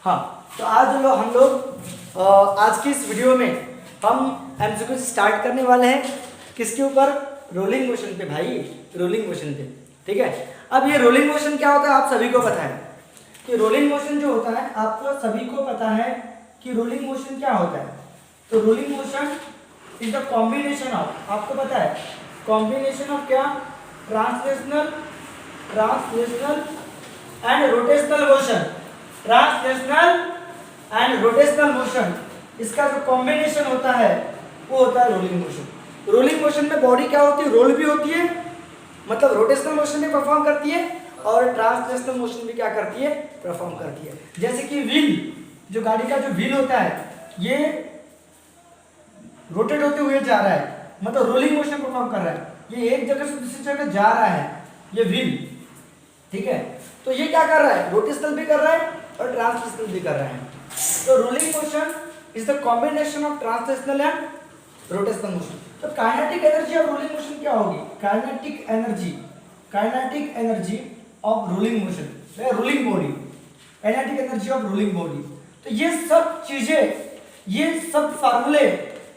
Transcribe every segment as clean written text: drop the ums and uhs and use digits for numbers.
हाँ, तो आज हम लोग आज की इस वीडियो में हम एमसीक्यू स्टार्ट करने वाले हैं। किसके ऊपर? रोलिंग मोशन पे भाई, रोलिंग मोशन पे। ठीक है, अब ये रोलिंग मोशन क्या होता है आप सभी को पता है कि रोलिंग मोशन जो होता है आपको सभी को पता है कि रोलिंग मोशन क्या होता है। तो rolling motion is the combination of, आपको पता है कॉम्बिनेशन ऑफ क्या? Translational and rotational motion. Translational and rotational motion, इसका जो कॉम्बिनेशन होता है वो होता है रोलिंग मोशन। रोलिंग मोशन में बॉडी क्या होती है? रोल भी होती है, मतलब रोटेशनल मोशन भी परफॉर्म करती है और ट्रांसलेशनल मोशन भी क्या करती है? परफॉर्म करती है। जैसे कि व्हील, जो गाड़ी का जो व्हील होता है ये रोटेट होते हुए जा रहा है, मतलब रोलिंग मोशन परफॉर्म कर रहा है। ये एक जगह से दूसरी जगह जा रहा है, ये व्हील। ठीक है, तो ये क्या कर रहा है? रोटेशनल भी कर रहा है और ट्रांसलेशनल भी कर रहा है। तो rolling motion is the combination of translational and rotational motion. तो kinetic energy of rolling motion क्या होगी? Kinetic energy of rolling motion, rolling body, kinetic energy of rolling body. तो ये सब चीजें, ये सब फार्मूले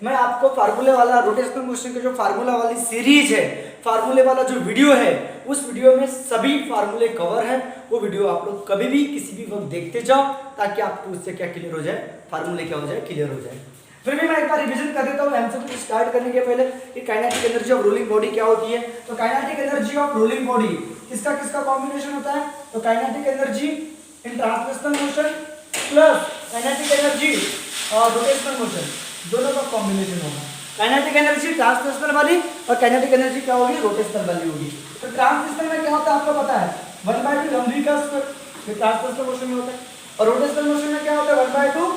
मैं आपको फार्मूले वाला रोटेशनल मोशन के जो फार्मूला वाली सीरीज है, फार्मूले वाला जो वीडियो है, उस वीडियो में सभी फार्मूले कवर है। वो वीडियो आप लोग कभी भी किसी भी वक्त देखते जाओ ताकि आपको उससे क्या क्लियर हो जाए, फार्मूले क्या हो जाए, क्लियर हो जाए। फिर भी मैं एक बार रिवीजन कर देता हूँ एमसीक्यू स्टार्ट करने के पहले कि kinetic energy of rolling body क्या होती है। तो kinetic energy of rolling body किसका किसका कॉम्बिनेशन होता है? तो kinetic energy in translational motion plus kinetic energy और रोटेशनल मोशन, दोनों का कॉम्बिनेशन होगा। काइनेटिक एनर्जी ट्रांसलेशनल वाली और काइनेटिक एनर्जी क्या होगी? रोटेशनल वाली होगी। तो ट्रांसलेशनल में क्या होता है आपको पता है? 1/2 mv का स्क्वायर, ये ट्रांसलेशनल मोशन में होता है। और रोटेशनल मोशन में क्या होता है? 1/2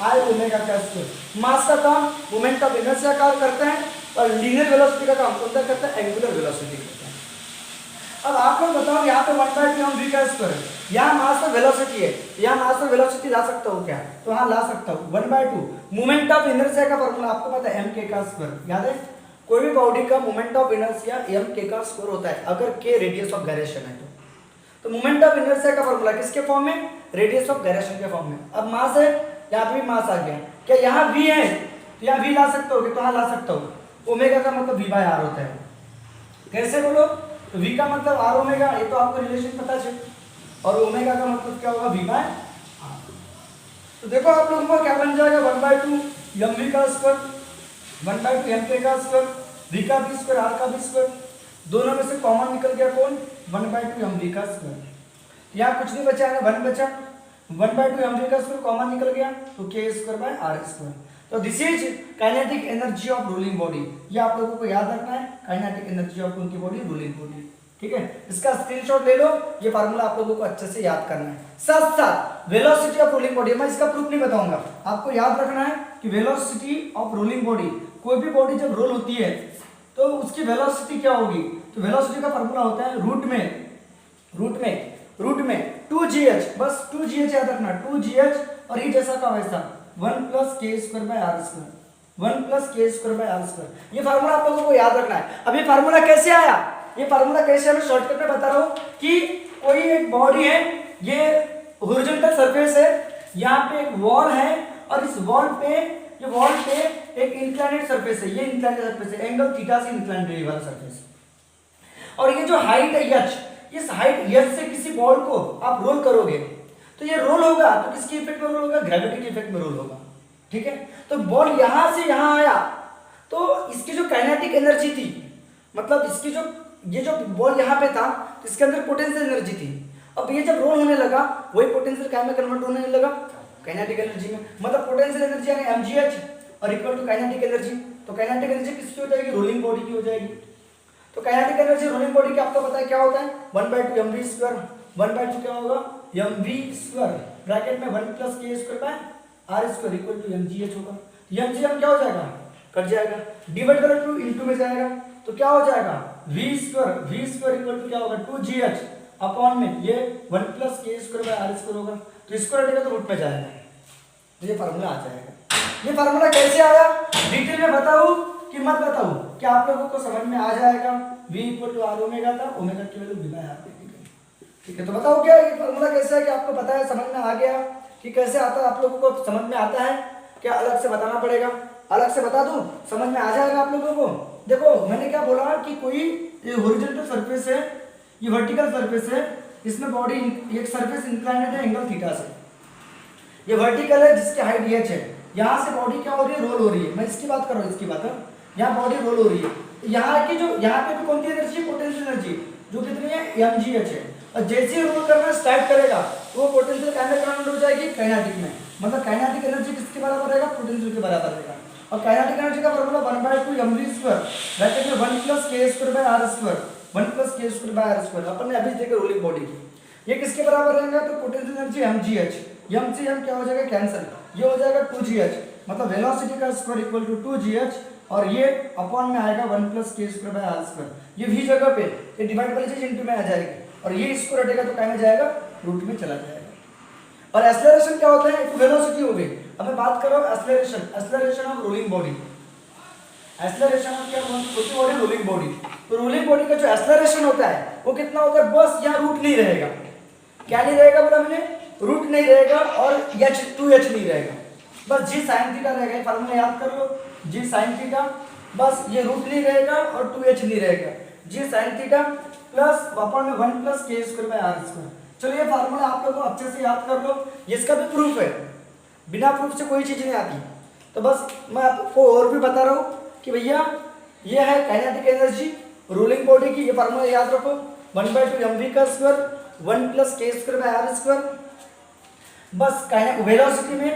I ओमेगा का स्क्वायर। मास का काम मोमेंट ऑफ इनर्शिया का करते हैं और लीनियर वेलोसिटी का काम कौन सा करता है? एंगुलर वेलोसिटी करता है। अब आप लोग बताओ, यहाँ पे 1/2 mv का स्क्वायर है, यहाँ मास और वेलोसिटी है, यहाँ मास और वेलोसिटी ला सकता हूँ क्या? तो हाँ ला सकता हूँ। 1/2 मोमेंट ऑफ इनर्शिया का फॉर्मूला आपको पता है mk का स्क्वायर, याद है? कोई भी बॉडी का मोमेंट ऑफ इनर्शिया mk का स्क्वायर होता है अगर k रेडियस ऑफ गायरेशन है तो मोमेंट ऑफ इनर्शिया का फॉर्मूला किसके फॉर्म में? रेडियस ऑफ गायरेशन के फॉर्म में। अब मास है, यहाँ पे भी मास आ गया, क्या यहाँ v है तो यहाँ v ला सकते हो? तो हाँ ला सकता हूँ। ओमेगा का मतलब v/r होता है। कैसे बोलो? तो v का मतलब r ओमेगा, ये तो आपको रिलेशन पता है, और ओमेगा का मतलब क्या होगा? v/r। तो देखो आप लोगों को क्या बन जाएगा? 1/2 mv का स्क्वायर, 1/2 mk का स्क्वायर, v का भी स्क्वायर, r का भी स्क्वायर, दोनों में से कॉमन निकल गया कौन? 1/2 mv का स्क्वायर। यहाँ कुछ नहीं बचा है, 1 बचा, 1/2 mv का स्क्वायर कॉमन निकल गया तो k²/r²। तो this is kinetic energy of rolling body. ये आप लोगों को याद रखना है, काइनेटिक एनर्जी ऑफ उनकी बॉडी, रोलिंग बॉडी। ठीक है, इसका स्क्रीनशॉट ले लो, ये फार्मूला आप लोगों को अच्छे से याद करना है। साथ साथ वेलोसिटी ऑफ रोलिंग बॉडी, मैं इसका प्रूफ नहीं बताऊंगा, आपको याद रखना है कि वेलोसिटी ऑफ रोलिंग बॉडी, कोई भी बॉडी जब रोल होती है तो उसकी वेलोसिटी क्या होगी? तो वेलोसिटी का फार्मूला होता है रूट में 2gh, बस 2gh याद रखना, 2gh और ये जैसा का वैसा 1 + k²/r², 1 + k²/r²। ये फार्मूला आप लोगों को याद रखना है। अब ये फार्मूला कैसे आया? ये फार्मूला कैसे, मैं शॉर्टकट में बता रहा हूँ कि कोई एक बॉडी है, ये हॉरिजॉन्टल सरफेस है, यहाँ पे एक वॉल है और इस वॉल पे एक इंक्लाइनेड सरफेस है, ये इंक्लाइनेड सरफेस है, एंगल थीटा से इंक्लाइनेड वाला सरफेस। और ये जो हाइट है h, इस हाइट h से किसी बॉल को आप रोल करोगे तो ये रोल होगा, तो किसके इफेक्ट में रोल होगा? ग्रेविटी के इफेक्ट में रोल होगा। ठीक है, तो बॉल यहां से यहां आया तो इसकी जो काइनेटिक एनर्जी थी, मतलब इसकी जो ये जो बॉल यहाँ पे था तो इसके अंदर पोटेंशियल एनर्जी थी। अब ये जब रोल होने लगा वही पोटेंशियल क्या में कन्वर्ट होने लगा? काइनेटिक एनर्जी में। मतलब पोटेंशियल एनर्जी यानी mgh और इक्वल टू काइनेटिक एनर्जी। तो काइनेटिक एनर्जी किसकी हो जाएगी? रोलिंग बॉडी की हो जाएगी। तो काइनेटिक एनर्जी रोलिंग बॉडी की आपको पता है क्या होता है? 1/2 mv², 1/2 क्या होगा? mv² ब्रैकेट में 1 + k²/r² इक्वल टू mgh होगा। mgh क्या हो जाएगा? कट जाएगा, डिवाइड करो 2 इंटू में जाएगा तो क्या हो जाएगा? v² इक्वल टू क्या होगा? 2gh अपॉन में ये 1 + k²/r² होगा, तो इसको रटेगा तो रूट में जाएगा, तो ये फार्मूला आ जाएगा। ये फार्मूला कैसे आया डिटेल में बताऊं कि मत बताऊं? क्या आप लोगों को समझ में आ जाएगा? v = r ओमेगा था, ओमेगा की वैल्यू v/r। ठीक है, तो बताओ क्या ये फार्मूला कैसे है कि आपको पता है, समझ में आ गया? कि कैसे आता है, आप लोगों को समझ में आता है क्या, अलग से बताना पड़ेगा? अलग से बता दूं, समझ में आ जाएगा आप लोगों को? देखो मैंने क्या बोला कि कोई ये हॉरिजॉन्टल सरफेस है, ये वर्टिकल सरफेस है, इसमें बॉडी एक सरफेस इंक्लाइंड है एंगल थीटा से, ये वर्टिकल है जिसकी हाइट h है, यहाँ से बॉडी क्या हो रही है, रोल हो रही है, मैं इसकी बात कर रहा हूँ, इसकी बात है, यहाँ बॉडी रोल हो रही है, यहाँ की जो यहाँ पे भी कौन सी एनर्जी, पोटेंशियल एनर्जी, जो कितनी है mgh है, और जैसे ही रोल करना स्टार्ट करेगा तो वो पोटेंशियल क्या में कन्वर्ट हो जाएगी, काइनेटिक में, मतलब काइनेटिक एनर्जी किसके बराबर रहेगा, पोटेंशियल के बराबर रहेगा, और काइनेटिक एनर्जी का फॉर्मूला 1/2 mv² ब्रैकेट में 1 + k² 1 + k² अपन ने अभी देखा रोलिंग बॉडी की, ये किसके बराबर रहेगा, तो पोटेंशियल एनर्जी mgh, m से m क्या हो जाएगा, कैंसिल, ये हो जाएगा 2gh, मतलब वेलोसिटी का स्क्वायर इक्वल टू 2gh, और ये अपॉन में आएगा 1 + k²/r², ये भी जगह पे ये डिवाइड वाली चीज इनटू में आ जाएगी, और ये इसको रटेगा तो क्या में जाएगा, रूट में चला जाएगा। और एक्सेलरेशन क्या होता है, वेलोसिटी हो गई। अब मैं बात कर रहा हूं acceleration, acceleration of rolling body, acceleration of क्या होती है, रोलिंग बॉडी, तो रोलिंग बॉडी का जो एक्सेलरेशन होता है वो कितना होता है, बस यहाँ रूट नहीं रहेगा, क्या नहीं रहेगा बोला मैंने, रूट नहीं रहेगा, और h2h नहीं रहेगा, बस g sin थीटा रहेगा, ये फार्मूला याद कर लो, g sin थीटा, बस ये रूट नहीं रहेगा और 2h नहीं रहेगा, g sin थीटा प्लस अपन में 1 + k²/r²। चलो ये फार्मूला आप लोगों को अच्छे से याद कर लो, ये इसका भी प्रूफ है, बिना प्रूफ से कोई चीज नहीं आती, तो बस मैं आपको और भी बता रहा हूँ कि भैया ये है काइनेटिक एनर्जी रोलिंग बॉडी की, ये फार्मूला याद रखो, 1/2 mv², 1 + k²/r², बस वेलोसिटी में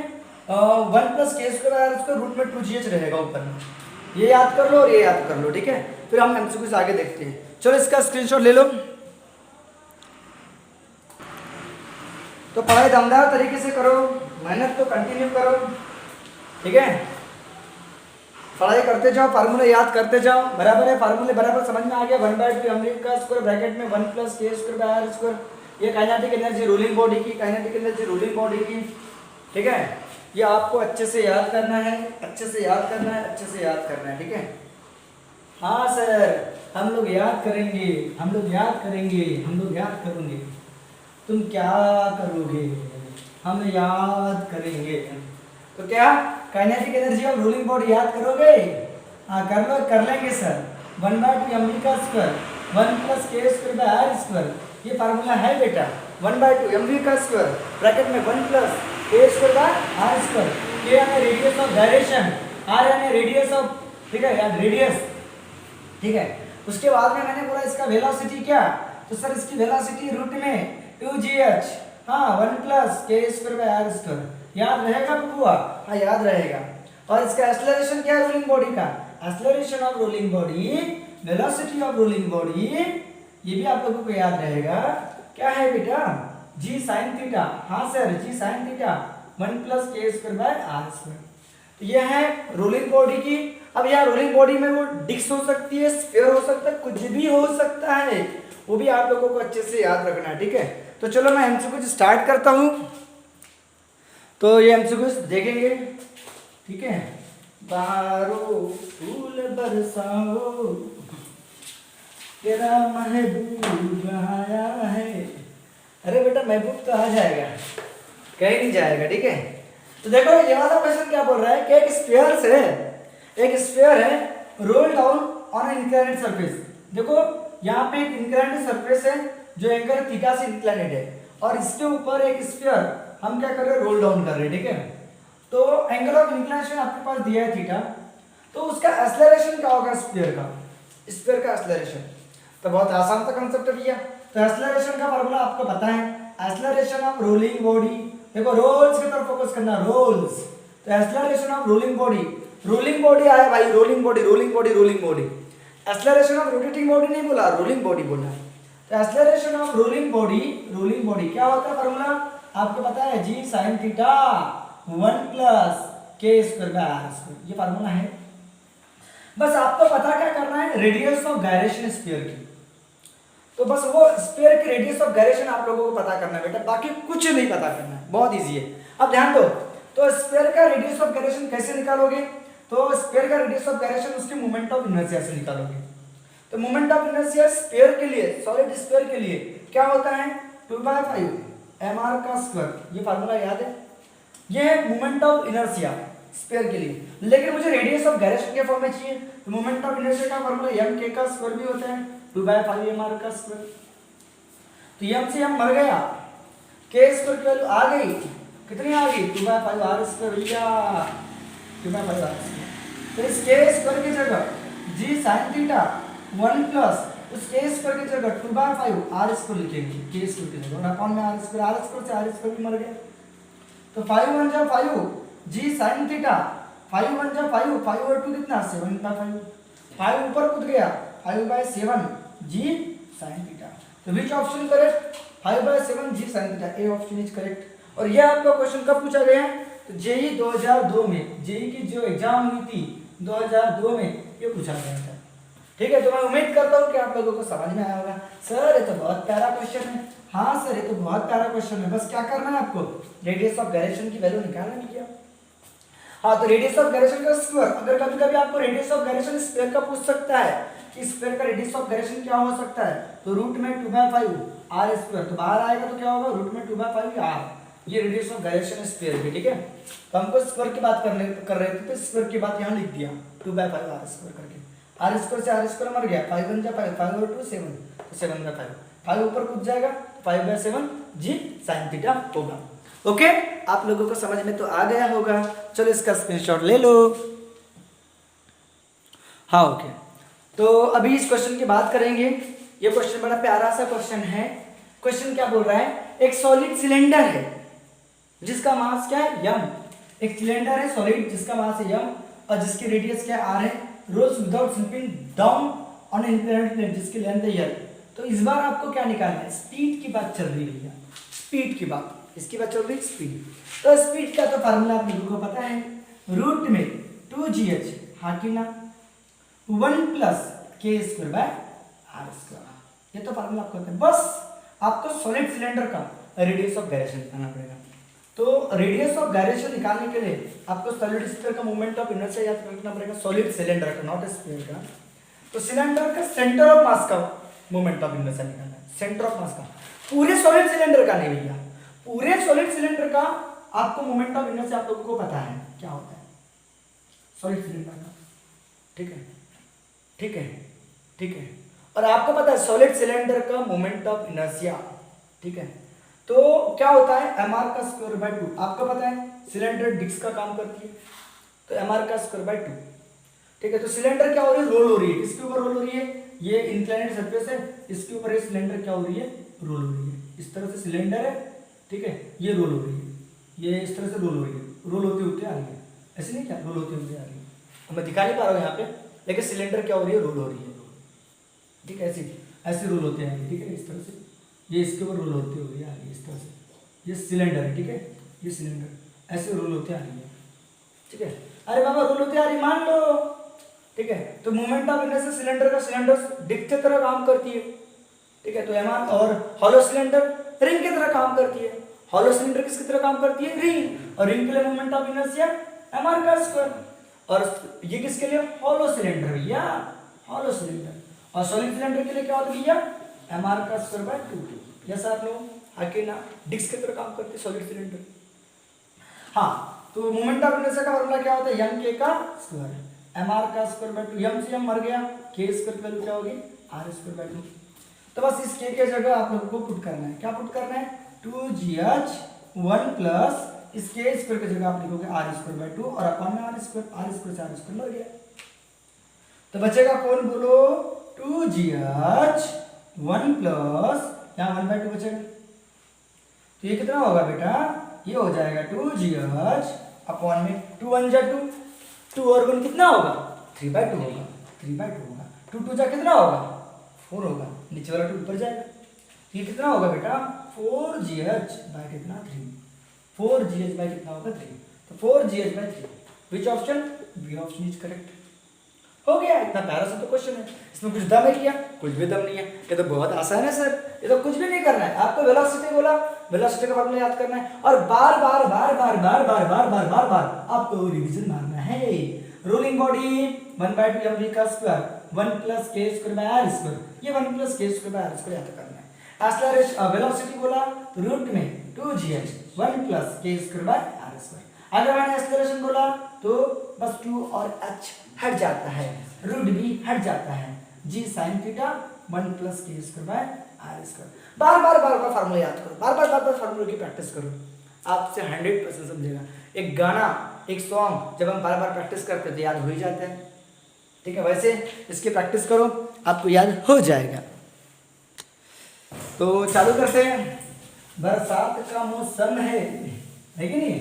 1 + k²/r² रूट में 2gh रहेगा ऊपर में, ये याद कर लो और ये याद कर लो, ठीक है। फिर हम एमसीक्यू से आगे देखते हैं, चलो इसका स्क्रीनशॉट ले लो। तो पढ़ाई दमदार तरीके से करो, मेहनत तो कंटिन्यू करो, ठीक है, पढ़ाई करते जाओ, फार्मूले याद करते जाओ, बराबर है, फार्मूले बराबर समझ में आ गया, 1/2 mv² ब्रैकेट में 1 + k²/r², ये काइनेटिक एनर्जी रोलिंग बॉडी की, काइनेटिक एनर्जी रोलिंग बॉडी की, ठीक है, ये आपको अच्छे से याद करना है, अच्छे से याद करना है, अच्छे से याद करना है, ठीक है। हाँ सर, हम लोग याद करेंगे, हम लोग याद करेंगे, हम लोग याद करेंगे, तुम क्या करोगे, हम याद करेंगे, तो क्या kinetic energy of rolling body याद करोगे, हाँ कर लो, कर लेंगे सर, 1/2 mv², 1 + k²/r², ये फार्मूला है बेटा, 1/2 mv² ब्रैकेट में 1 + k²/r², k यानी रेडियस ऑफ डायरेक्शन, r यानी रेडियस ऑफ, ठीक है यार, रेडियस, ठीक है। उसके बाद में मैंने बोला इसका वेलोसिटी क्या, तो सर इसकी वेलोसिटी रूट में 2gh, हाँ 1 + k²/r², याद रहेगा बबुआ, हाँ याद रहेगा। और इसका एक्सेलरेशन क्या है रोलिंग बॉडी का, acceleration of rolling body, velocity of rolling body, ये भी आप लोगों को याद रहेगा, क्या है बेटा, g sin थीटा, हाँ sir g sin theta 1 + k²/r², तो ये है रोलिंग बॉडी की। अब यहाँ रोलिंग बॉडी में वो डिस्क हो सकती है, स्फीयर हो सकता है, कुछ भी हो सकता है, वो भी आप लोगों को अच्छे से याद रखना है, ठीक है। तो चलो मैं एमसीक्यू स्टार्ट करता हूँ, तो ये एमसीक्यू देखेंगे, ठीक है। बाहरों फूल बरसाओ, तेरा महबूब आया है, अरे बेटा महबूब तो आ जाएगा, कहीं नहीं जाएगा, ठीक है। तो देखो ये वाला क्वेश्चन क्या बोल रहा है कि एक स्फीयर से, एक स्फीयर है roll down on an inclined surface, देखो यहाँ पे एक इंक्लाइंड सरफेस है जो एंगल थीटा से इंक्लाइंड है, और इसके ऊपर एक स्फीयर हम क्या कर रहे हैं, रोल डाउन कर रहे हैं, ठीक है। तो एंगल ऑफ इंक्लिनेशन आपके पास दिया है थीटा, तो उसका एक्सेलरेशन क्या होगा स्फीयर का, स्फीयर का एक्सेलरेशन, तो बहुत आसान सा कंसेप्ट है भैया। तो एक्सेलरेशन का फार्मूला आपको पता है, एक्सेलरेशन ऑफ रोलिंग बॉडी, देखो रोल्स की तरफ फोकस करना, रोल्स, तो acceleration of rolling body, rolling body आया भाई, rolling body, rolling body, rolling body, acceleration of rotating body नहीं बोला, रोलिंग बॉडी बोला। तो acceleration of rolling body, rolling body क्या होता है फार्मूला आपको पता है, g sin थीटा 1 + k²/r², ये फार्मूला है। बस आपको पता क्या करना है, रेडियस ऑफ गायरेशन स्फीयर की, तो बस वो स्फीयर की रेडियस ऑफ गायरेशन आप लोगों को पता करना है बेटा, बाकी कुछ नहीं पता करना है, बहुत इजी है। अब ध्यान दो, तो स्फीयर का रेडियस ऑफ गायरेशन कैसे निकालोगे, तो स्फीयर का रेडियस ऑफ गायरेशन उसके मोमेंट ऑफ इनर्शिया से निकालोगे। तो मोमेंट ऑफ इनर्शिया स्फीयर के लिए, सॉलिड स्फीयर के लिए क्या होता है, 2/5 mr², ये फार्मूला याद है, ये है मोमेंट ऑफ इनर्शिया स्फीयर के लिए, लेकिन मुझे रेडियस ऑफ गायरेशन के फॉर्म में चाहिए। तो मोमेंट ऑफ इनर्शिया का फॉर्मूला m k का स्क्वायर भी होता है 2/5 mr का स्क्वायर। तो m से m मर गया, k स्क्वायर की वैल्यू आ गई, कितनी आ गई 2/5 r स्क्वायर भैया, 2/5 r स्क्वायर। तो इस k स्क्वायर की जगह g sin थीटा 1 प्लस उस k स्क्वायर की जगह 2/5 r स्क्वायर लिखेंगे, k स्क्वायर की जगह, और अपॉन में r स्क्वायर से r स्क्वायर भी मर गया। तो 5 1 जा 5 g sin थीटा, 5 1 जा 5, 5 और 2 कितना 7/5, 5 ऊपर कूद गया 5/7 g sin थीटा। तो which option correct 5/7 g sin theta, A option is correct. और ये आपका क्वेश्चन कब पूछा गया है, तो जेई 2002 में, जेई की जो एग्जाम हुई थी 2002 में ये पूछा गया था। ठीक है, तो मैं उम्मीद करता हूँ कि आप लोगों को समझ में आया होगा। सर ये तो बहुत प्यारा क्वेश्चन है, हाँ सर ये तो बहुत प्यारा क्वेश्चन है, बस क्या करना है आपको रेडियस ऑफ गायरेशन की वैल्यू निकालना है क्या। हाँ, तो रेडियस ऑफ गायरेशन का स्क्वायर, अगर कभी कभी आपको रेडियस ऑफ गायरेशन स्फीयर का पूछ सकता है कि स्फीयर का रेडियस ऑफ गायरेशन क्या हो सकता है, तो रूट में 2/5 r स्क्वायर, तो बाहर आएगा तो क्या होगा रूट में 2/5 r, ये रेडियस ऑफ गायरेशन स्फीयर की। ठीक है, तो हमको स्क्वायर की बात कर रहे थे, तो स्क्वायर की बात यहाँ लिख दिया 2/5 r स्क्वायर करके, r स्क्वायर से r स्क्वायर मर गया, 5 1 जा 5, 5 और 2 7, तो 7/5, 5 ऊपर कूद जाएगा 5/7 g sin थीटा होगा। ओके, आप लोगों को समझ में तो आ गया होगा, चलो इसका स्क्रीनशॉट ले लो। हाँ ओके, तो अभी इस क्वेश्चन की बात करेंगे। ये क्वेश्चन बड़ा प्यारा सा क्वेश्चन है। क्वेश्चन क्या बोल रहा है, एक सॉलिड सिलेंडर है जिसका मास क्या है m, एक सिलेंडर है सॉलिड जिसका मास है m और जिसकी रेडियस क्या r है, rolls without slipping down on inclined plane जिसकी लेंथ है l। तो इस बार आपको क्या निकालना है, स्पीड की बात चल रही है, स्पीड की बात, इसकी बात चल रही है स्पीड। तो स्पीड का तो फार्मूला आप लोगों को पता है, रूट में 2gh, हाँ कि ना, 1 plus k square by r square, ये तो फार्मूला आपको पता है। बस आपको सॉलिड सिलेंडर का रेडियस ऑफ गायरेशन निकालना पड़ेगा। तो रेडियस ऑफ गायरेशन निकालने के लिए आपको सॉलिड स्फीयर का मोमेंट ऑफ इनर्शिया याद रखना पड़ेगा, सॉलिड सिलेंडर का, नॉट स्फीयर का। तो सिलेंडर का सेंटर ऑफ मास का मोमेंट ऑफ इनर्शिया निकालना है, सेंटर ऑफ मास का, पूरे सॉलिड सिलेंडर का नहीं भैया, पूरे सॉलिड सिलेंडर का आपको मोमेंट ऑफ इनर्शिया आप लोगों को पता है क्या होता है सॉलिड सिलेंडर का। ठीक है, ठीक है, ठीक है, और आपको पता है सॉलिड सिलेंडर का मोमेंट ऑफ इनर्शिया। ठीक है, तो क्या होता है mr का स्क्वायर बाय 2, आपको पता है सिलेंडर डिस्क का काम करती है, तो mr का स्क्वायर बाय 2। ठीक है, तो सिलेंडर क्या हो रही है, रोल हो रही है, किसके ऊपर रोल हो रही है, ये इंक्लाइंड सरफेस है, इसके ऊपर ये सिलेंडर क्या हो रही है, रोल हो रही है। इस तरह से सिलेंडर है, ठीक है, ये रोल हो रही है, ये इस तरह से रोल हो रही है, रोल होते होते आ रही है, ऐसे नहीं क्या, रोल होते होते आ रही है, मैं दिखा नहीं पा रहा हूँ यहाँ पे, लेकिन सिलेंडर क्या हो रही है, रोल हो रही है। ठीक है, ऐसे रोल होते हैं, ठीक है, इस तरह से ये इसके ऊपर रोल होते हुए आ रही है, इस तरह से, ये सिलेंडर है, ठीक है, ये सिलेंडर ऐसे रोल होते आ रही है। ठीक है, अरे बाबा रोल होते आ रही मान लो। ठीक है, तो मोमेंट ऑफ इनर्शिया सिलेंडर का, सिलेंडर डिस्क की तरह काम करती है। ठीक है, तो mr, और हॉलो सिलेंडर रिंग की तरह काम करती है। हॉलो सिलेंडर किसकी तरह काम करती है, रिंग, और रिंग के लिए मोमेंट ऑफ इनर्शिया mr का स्क्वायर, और ये किसके लिए, हॉलो सिलेंडर भैया, हॉलो सिलेंडर। और सॉलिड सिलेंडर के लिए क्या होता है भैया, mr का स्क्वायर बाय 2। जैसा आप लोग आके ना डिस्क की तरह काम करते सॉलिड सिलेंडर। हाँ, तो मोमेंट ऑफ इनर्शिया का फॉर्मूला क्या होता है, m k का स्क्वायर, mr का स्क्वायर बाय 2, m से m मर गया, k स्क्वायर की वैल्यू क्या होगी, r स्क्वायर बाय 2। तो बस इस k के जगह आप लोगों को पुट करना है, क्या पुट करना है, 2gh 1 प्लस इस k स्क्वायर की जगह आप लिखोगे r स्क्वायर बाय 2 और अपॉन में r स्क्वायर से r स्क्वायर मर गया। तो बचेगा कौन बोलो, 2gh 1 प्लस यहाँ 1/2 बचेगा, तो ये कितना होगा बेटा, ये हो जाएगा 2gh अपॉन में 2 1 जा 2, 2 और 1 कितना होगा, 3/2 होगा, 3/2 होगा, 2 2 जा कितना होगा, 4 होगा, नीचे वाला 2 ऊपर जाएगा, ये कितना होगा बेटा, 4gh बाय कितना 3, 4gh बाय कितना होगा 3, तो 4gh by 3, which option, B option is correct. हो गया, इतना प्यारा सा तो क्वेश्चन है, इसमें कुछ दम है क्या, कुछ भी दम नहीं है, ये तो बहुत आसान है सर, ये तो कुछ भी नहीं करना है आपको, वेलोसिटी बोला, वेलोसिटी का फॉर्मूला याद करना है और बार बार बार बार बार बार बार बार बार बार आपको रिवीजन मारना है। रोलिंग बॉडी 1/2 mv का square 1 plus k square by r square, ये 1 plus k square by r square याद करना है। एक्सेलरेशन वेलोसिटी बोला, रूट में 2gh 1 plus k square by r r²। अगर मैंने एक्सेलरेशन बोला तो बस q और h हट जाता है, रूट भी हट जाता है, g sin थीटा 1 + k²/r²। बार बार फार्मूला याद करो, बार फार्मूले की प्रैक्टिस करो, आपसे 100% समझेगा। एक गाना, एक सॉन्ग जब हम बार बार प्रैक्टिस करते हैं तो याद हो ही जाता है, ठीक है। वैसे इसकी प्रैक्टिस करो, आपको याद हो जाएगा। तो चालू करते हैं। बरसात का मौसम है कि नहीं?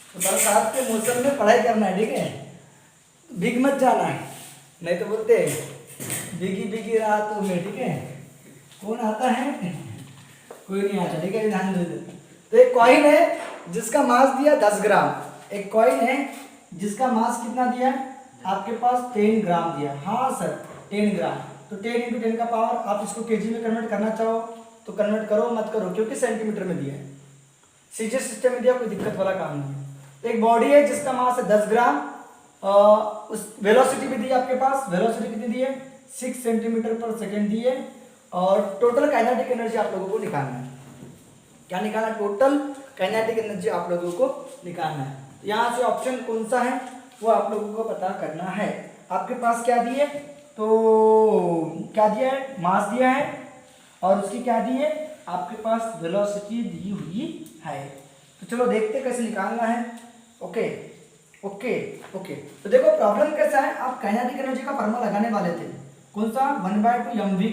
तो बरसात के मौसम में पढ़ाई करना है, ठीक है। भीग मत जाना है, नहीं तो बोलते भीगी भीगी रातों में, ठीक है। कौन आता है? कोई नहीं आता, ठीक है, ध्यान दे। तो एक कॉइन है जिसका मास दिया 10 ग्राम। एक कॉइन है जिसका मास कितना दिया है आपके पास? 10 ग्राम दिया। हाँ सर 10 ग्राम। तो 10 × 10 का पावर, आप इसको केजी में कन्वर्ट करना चाहो तो कन्वर्ट करो, मत करो क्योंकि सेंटीमीटर में दिया है, सीजे सिस्टम में दिया, कोई दिक्कत वाला काम नहीं है। तो एक बॉडी है जिसका मास है 10 ग्राम, उस वेलोसिटी भी दी है आपके पास। वेलोसिटी कितनी दी है? 6 सेंटीमीटर/सेकंड दी है। और टोटल काइनेटिक एनर्जी आप लोगों को निकालना है। क्या निकालना है? टोटल काइनेटिक एनर्जी आप लोगों को निकालना है। यहाँ से ऑप्शन कौन सा है वो आप लोगों को पता करना है। आपके पास क्या दिए? तो क्या दिया है? मास दिया है और उसकी क्या दी है आपके पास? वेलोसिटी दी हुई है। तो चलो देखते कैसे निकालना है। Okay okay okay. तो देखो प्रॉब्लम कैसा है, आप काइनेटिक एनर्जी का फार्मूला लगाने वाले थे। कौन सा? 1/2 mv²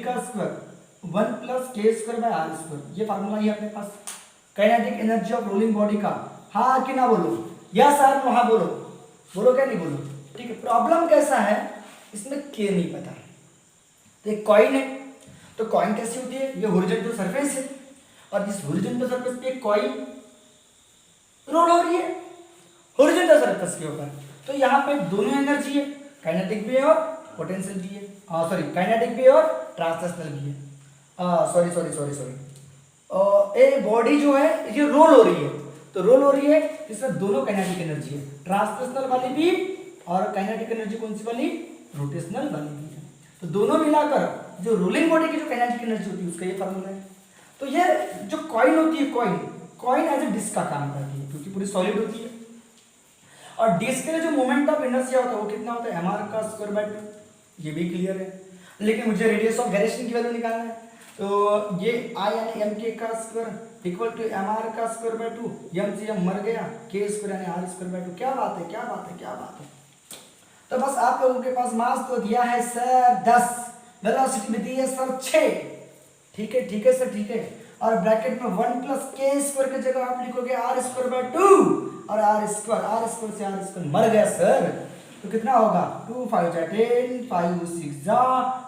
1 + k²/r²। ये फार्मूला ही अपने पास kinetic energy of rolling body का। हाँ कि ना बोलो? यस और नो? हाँ बोलो, बोलो क्या नहीं बोलो? ठीक है। प्रॉब्लम कैसा है, इसमें के नहीं पता। तो एक कॉइन है, तो कॉइन कैसी होती है? ये हॉरिजॉन्टल सरफेस है और इस हॉरिजॉन्टल सरफेस पे एक कॉइन रोल हो रही है हॉरिजॉन्टल सरफेस के ऊपर। तो यहाँ पे दोनों एनर्जी है, काइनेटिक भी है और पोटेंशियल भी है। सॉरी, काइनेटिक भी है और ट्रांसलेशनल भी है। सॉरी ए बॉडी जो है ये रोल हो रही है, तो रोल हो रही है इसमें दोनों काइनेटिक एनर्जी है, ट्रांसलेशनल वाली भी और काइनेटिक एनर्जी कौन सी वाली? रोटेशनल वाली भी है। तो दोनों मिलाकर जो रोलिंग बॉडी की जो काइनेटिक एनर्जी होती है उसका ये फार्मूला है। तो ये जो कॉइन होती है, कॉइन एज ए डिस्क का काम करती है क्योंकि पूरी सॉलिड होती है। और डिस्क के लिए जो मोमेंट ऑफ इनर्शिया होता है वो कितना होता है? mr²/2। ये भी क्लियर है, लेकिन मुझे रेडियस ऑफ गायरेशन की वैल्यू निकालना है। तो ये I यानी mk² equal to mr²/2। m से m मर गया, k² यानी r²/2। क्या बात है, क्या बात है, क्या बात है। तो बस आप लोगों के पास मास तो दिया है सर 10, वेलोसिटी में दी है सर 6। ठीक है, ठीक है सर, ठीक है। और ब्रैकेट में 1 + k² की जगह आप लिखोगे r²/2 और r² से r² मर गया सर। तो कितना होगा? 2 × 5 = 10, 5 × 6 जा,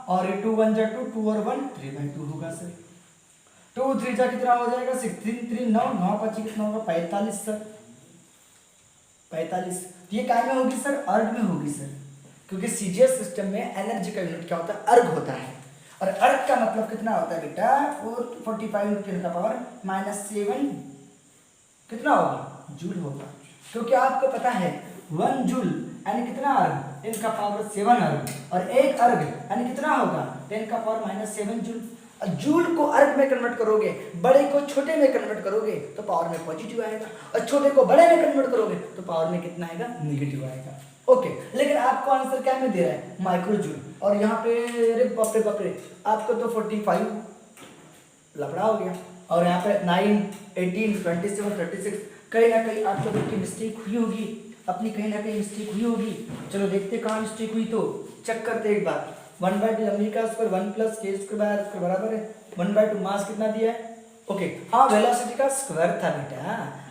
और ये 2 × 1 = 2, 2 और 1 3/2 होगा सर। 2 × 3 कितना हो जाएगा? 6 3 3 9 9 5 कितना होगा? 45 सर, 45। तो ये काय में होगी सर? अर्ग में होगी सर, क्योंकि सीजीएस सिस्टम में एनर्जी का यूनिट क्या होता है? अर्ग होता है। और अर्ग का मतलब कितना होता है बेटा? 45 × 10⁻⁷ कितना होगा? जूल होगा। क्योंकि आपको पता है 1 जूल यानी कितना अर्ग? 10⁻7 अर्ग। और एक अर्ग यानी कितना होगा? 10⁻⁷ जूल। जूल को अर्ग में कन्वर्ट करोगे, बड़े को छोटे में कन्वर्ट करोगे तो पावर में पॉजिटिव आएगा, और छोटे को बड़े में कन्वर्ट करोगे तो पावर में कितना आएगा? नेगेटिव आएगा। ओके, लेकिन आपको आंसर क्या में दे रहा है? Micro joule. और यहाँ पे अरे बाप रे आपको तो 45 लफड़ा हो गया, और यहाँ पे 9 18 27 36 कहीं ना कहीं आप लोगों की मिस्टेक हुई होगी, अपनी कहीं ना कहीं मिस्टेक हुई होगी। चलो देखते कहाँ मिस्टेक हुई, तो चेक करते एक बार। 1/2 mv² 1 + k² बराबर है 1/2। मास कितना दिया है? ओके, हाँ वेलोसिटी का स्क्वायर था बेटा,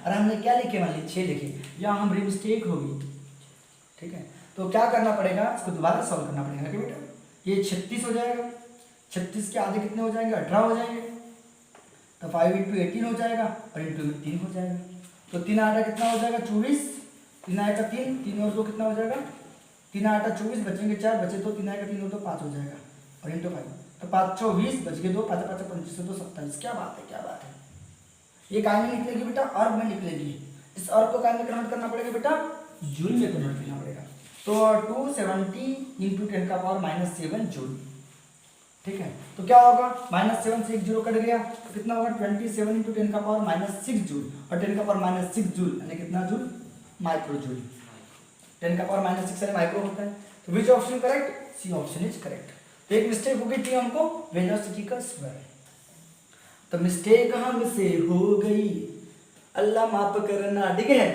और हमने क्या लिखे? मान ली 6 लिखे, यहाँ हमारी मिस्टेक होगी। ठीक है, तो क्या करना पड़ेगा? इसको दोबारा सॉल्व करना पड़ेगा कि बेटा ये 36 हो जाएगा, 36 के आधे कितने हो जाएंगे? 18 हो जाएंगे। तो 5 × 18 हो जाएगा और इंटू में 3 हो जाएगा। तो 3 8 कितना हो जाएगा? 24। 3 8 3, 3 और 2 कितना हो जाएगा? 3 8 24, बचेंगे 4, बचे 2, 3 8 3 और 2 5 हो जाएगा, और इंटू 5 तो 5 4 20, बच गए 2, 5 5 25 2 27। क्या बात है, क्या बात है। ये काय में निकलेगी बेटा? अर्ग में निकलेगी। इस अर्ग को काय में कन्वर्ट करना पड़ेगा बेटा? जूल में कन्वर्ट करना पड़ेगा। तो 270 × 10⁻⁷ जूल। ठीक है। तो क्या होगा, -7 से एक जीरो कट गया तो कितना होगा 27 इंटू 10 का पावर -6 जूल, और 10 का पावर -6 जूल यानी कितना जूल, माइक्रो जूल। 10 का पावर -6 यानी माइक्रो होता है। तो which option correct, C option is correct. तो एक मिस्टेक हो गई थी हमको, वेलोसिटी का स्क्वायर। तो मिस्टेक हमसे हो गई, अल्लाह माफ करना, ठीक है।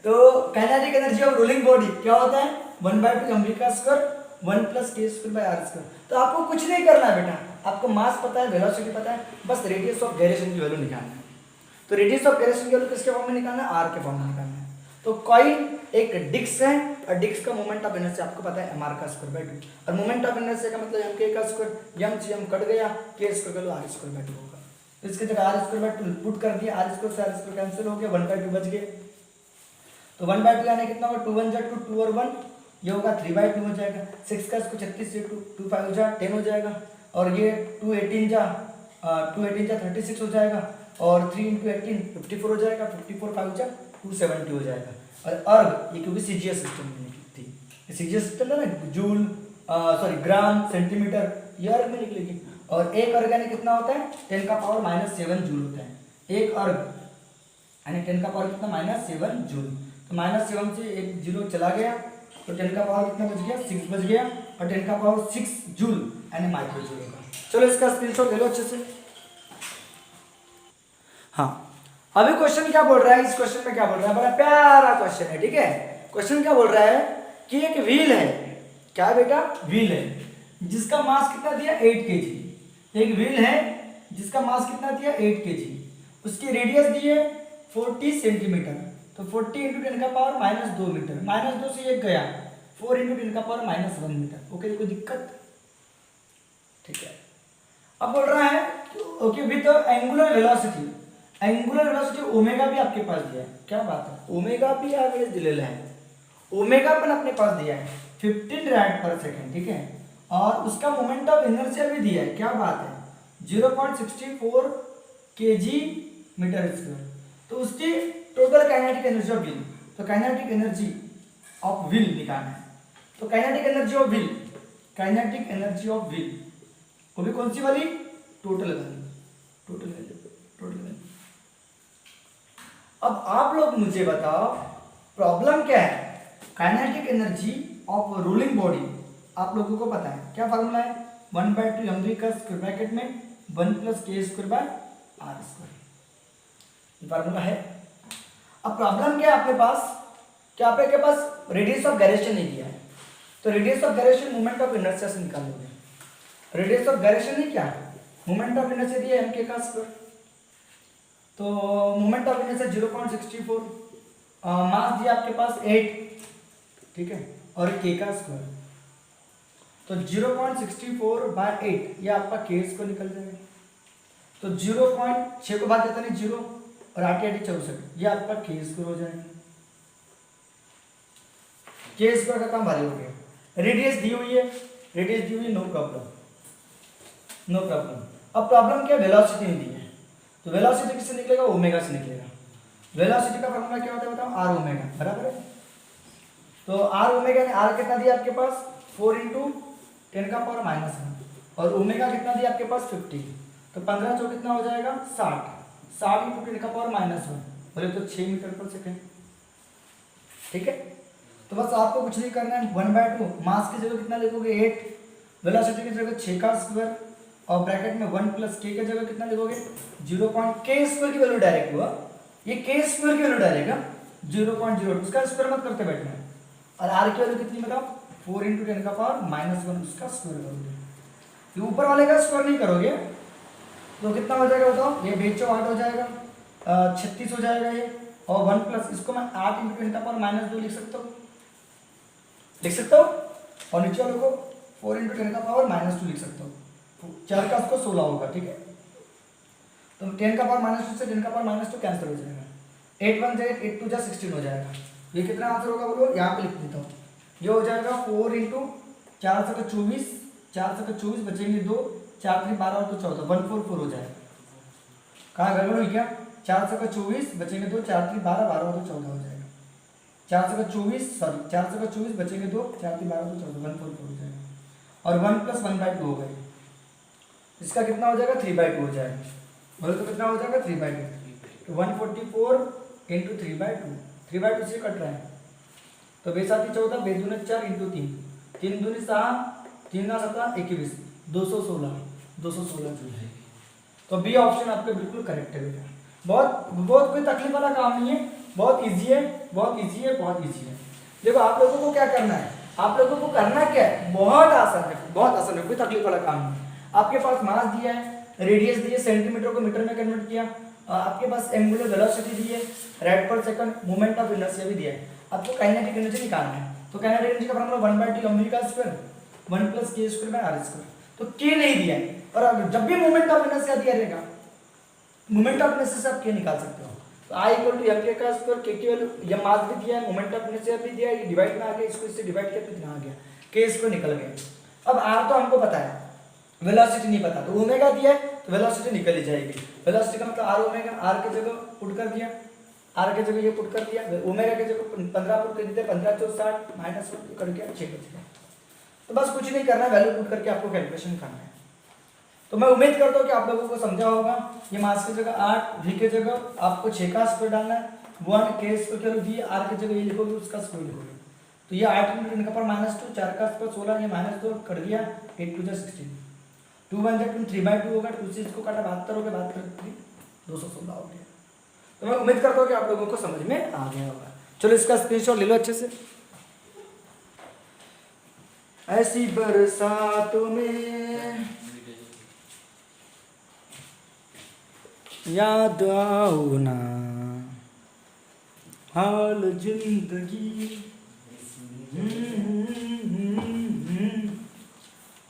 तो kinetic energy of rolling body क्या होता है, 1/2 mv का स्क्वायर 1 + k² r²। तो आपको कुछ नहीं करना है बेटा, आपको मास पता है, वेलोसिटी पता है, बस रेडियस ऑफ गायरेशन की वैल्यू निकालना है। तो रेडियस ऑफ गायरेशन की वैल्यू किसके फॉर्म में निकालना है, आर के फॉर्म में निकालना है। तो कॉइल एक डिस्क है और डिस्क का मोमेंट ऑफ इनर्शिया आपको पता है mr²/2, और मोमेंट ऑफ इनर्शिया का मतलब m k का स्क्वायर, m से m कट गया, k² का r²/2 होगा। तो इसकी जगह r²/2 पुट कर दिया, r² से r² कैंसिल हो गया, 1/2 बच गए। तो 1/2 यानी कितना होगा, 2 × 1 = 2 और 1 ये होगा 3/2 हो जाएगा। 6 का इसको 36 से 2 5 हो जाएगा 10 हो जाएगा, और ये 2 18 जा 36 हो जाएगा, और 3 × 18 54 हो जाएगा, 54 5 जा 270 हो जाएगा। और अर्ग ये क्योंकि सीजीएस सिस्टम में थी, सीजीएस सिस्टम है ना, जूल सॉरी ग्राम सेंटीमीटर, ये अर्ग में निकलेगी। और एक अर्ग यानी कितना होता है, 10 का पावर -7 जूल होता है एक अर्ग, यानी 10 का पावर कितना -7 जूल। तो -7 से एक जीरो चला गया तो 10 का पावर कितना बच गया, 6 बच गया, और 10 का पावर 6 जूल यानी माइक्रो जूल होगा। चलो इसका स्क्रीनशॉट ले लो अच्छे से। हाँ, अभी क्वेश्चन क्या बोल रहा है, इस क्वेश्चन में क्या बोल रहा है, बड़ा प्यारा क्वेश्चन है, ठीक है। क्वेश्चन क्या बोल रहा है कि एक व्हील है, क्या बेटा, व्हील है जिसका मास कितना दिया 8 kg। एक व्हील है जिसका मास कितना दिया 8 kg, उसकी रेडियस दी है 40 सेंटीमीटर। तो 40 × 10 का पावर -2 मीटर, -2 से एक गया 4 × 10 का पावर -1 मीटर। ओके, कोई दिक्कत, ठीक है। अब बोल रहा है okay with angular velocity, angular velocity omega भी आपके पास दिया है, क्या बात है, ओमेगा भी एवरेज दिलेला है, ओमेगा पण अपने पास दिया है 15 rad/s, ठीक है। और उसका मोमेंट ऑफ इनर्शिया भी दिया है, क्या बात है, 0.64 kg/m²। तो उसकी total kinetic energy of wheel, तो काइनेटिक एनर्जी ऑफ व्हील निकालना है। तो kinetic energy of wheel, kinetic energy of wheel वो भी कौन सी वाली, total value, total value, total value. अब आप लोग मुझे बताओ प्रॉब्लम क्या है, kinetic energy of rolling body आप लोगों को पता है, क्या फार्मूला है, 1/2 mv का स्क्वायर ब्रैकेट में 1 + k²/r², ये फार्मूला है। अब प्रॉब्लम क्या है आपके पास, क्या आपके पास रेडियस ऑफ गायरेशन नहीं दिया है, तो radius of gyration moment of inertia से निकाल लोगे। रेडियस ऑफ गायरेशन नहीं क्या है, मोमेंट ऑफ इनर्शिया दिया है mk का स्क्वायर, तो मोमेंट ऑफ इनर्शिया 0.64, मास दिया आपके पास 8, ठीक है, और k का स्क्वायर, तो 0.64/8 ये आपका k² निकल जाएगा। तो 0.6 को भाग देता नहीं 0, और 8 8 64, ये आपका k² हो जाएगा। k² का काम भारी हो गया। रेडियस दी हुई है, रेडियस दी हुई है, नो प्रॉब्लम, नो प्रॉब्लम। अब प्रॉब्लम क्या, वेलोसिटी नहीं दी है, तो वेलोसिटी किससे निकलेगा, ओमेगा से निकलेगा। वेलोसिटी का फॉर्मूला क्या होता है बताओ, r ओमेगा, बराबर है। तो r ओमेगा यानी r कितना दिया आपके पास 4 × 10 का पावर -1, और ओमेगा कितना दिया आपके पास 50, तो 15 चौ कितना हो जाएगा 60, 60 × 10 का पावर -1, बोले तो 6 मीटर/सेकंड, ठीक है। तो बस आपको कुछ नहीं करना है, 1/2 मास की जगह कितना लिखोगे 8, वेलोसिटी की जगह 6 का स्क्वायर, और ब्रैकेट में 1 + k की जगह कितना लिखोगे 0.k² की वैल्यू डायरेक्ट हुआ, ये k² की वैल्यू डायरेक्ट 0.02, उसका स्क्वायर मत करते बैठना, और r की वैल्यू कितनी बताओ 4 × 10 का पावर -1, उसका स्क्वायर करोगे, ये ऊपर वाले का स्क्वायर नहीं करोगे तो कितना हो जाएगा बताओ, ये 8 हो जाएगा, 36 हो जाएगा ये, और 1 प्लस इसको मैं 8 × 10 का पावर -2 लिख सकता हूँ, लिख सकता हूँ, और नीचे वाले को 4 × 10 का पावर -2 लिख सकता हूँ, 4 का उसको 16 होगा, ठीक है। तो 10 का पावर -2 से 10 का पावर -2 कैंसिल हो जाएगा, 8 1 जाएगा, 8 2 जा 16 हो जाएगा, ये कितना आंसर होगा बोलो, यहाँ पे लिख देता हूँ, ये हो जाएगा 4 × 4 × 24, 4 × 24 बचेंगे 2, 4 3 12 और 2 14, 144 हो जाएगा, कहाँ गड़बड़ हुई क्या, 4 × 24 बचेंगे 2, 4 3 12 12 और 2 14 हो जाएगा, 4 × 24 सॉरी 4 × 24 बचेंगे 2, 4 3 12 और 2 14, 144 हो जाएगा, और 1 + 1/2 हो गई, इसका कितना हो जाएगा 3/2 हो जाएगा, बोले तो कितना हो जाएगा 3/2, तो 144 इंटू 3/2, 3/2 से कट रहा है, तो बेसाती 14 बेदूने 4 इंटू 3, 3 दूनी 6, 3 ना 7 21, 216 जूल है। तो बी ऑप्शन आपके बिल्कुल करेक्ट है बेटा। बहुत बहुत कोई तकलीफ वाला काम नहीं है, बहुत इजी है, बहुत इजी है, बहुत इजी है। देखो आप लोगों को क्या करना है, आप लोगों को करना क्या है, बहुत आसान है, बहुत आसान है, कोई तकलीफ वाला काम नहीं। आपके पास मास दिया है, रेडियस दिए, सेंटीमीटर को मीटर में कन्वर्ट किया, आपके पास एंगुलर वेलोसिटी दी है, रेड पर सेकंड, मोमेंट ऑफ इनर्शिया भी दिया है, आपको काइनेटिक एनर्जी निकालना है। तो काइनेटिक एनर्जी का फॉर्मूला 1/2 mv का स्क्वायर 1 + k² तो k नहीं दिया है, और जब भी मोमेंट ऑफ इनर्शिया दिया रहेगा, मोमेंट ऑफ इनर्शिया से आप k निकाल सकते हो। तो I = mk का स्क्वायर, k की वैल्यू, ये मास भी दिया है, मोमेंट ऑफ इनर्शिया भी दिया है, ये डिवाइड में आ गया, इसको इससे डिवाइड किया तो इतना आ गया, k स्क्वायर निकल गया। अब r तो हमको पता है, वेलोसिटी नहीं पता, तो ओमेगा दिया है तो वेलोसिटी निकल ही जाएगी। वेलोसिटी का मतलब r ओमेगा, r की जगह पुट कर दिया, r की जगह ये पुट कर दिया, ओमेगा की जगह 15 पुट कर दिया, 15 × 4 = 60 -1 कट गया 6 बच गया। तो बस कुछ नहीं करना है, वैल्यू पुट करके आपको कैलकुलेशन करना है। तो मैं उम्मीद करता हूँ कि आप लोगों को समझा होगा। ये मास की जगह 8, v की जगह आपको 6 का स्क्वायर डालना है, 1 k स्क्वायर दी, r की जगह ये लिखोगे, उसका स्क्वायर लिखोगे। तो ये 8 × 10⁻², 4 का स्क्वायर 16, ये -2 कट गया, 8 × 2 = 16, 2 × 1 = 3/2 होगा, 2 से इसको काटा 72 हो गया, 72 216 हो गया। तो मैं उम्मीद करता हूँ कि आप लोगों को समझ में आ गया होगा। चलो इसका स्क्रीनशॉट ले लो अच्छे से। ऐसी बरसातों में याद आओ ना हाल जिंदगी,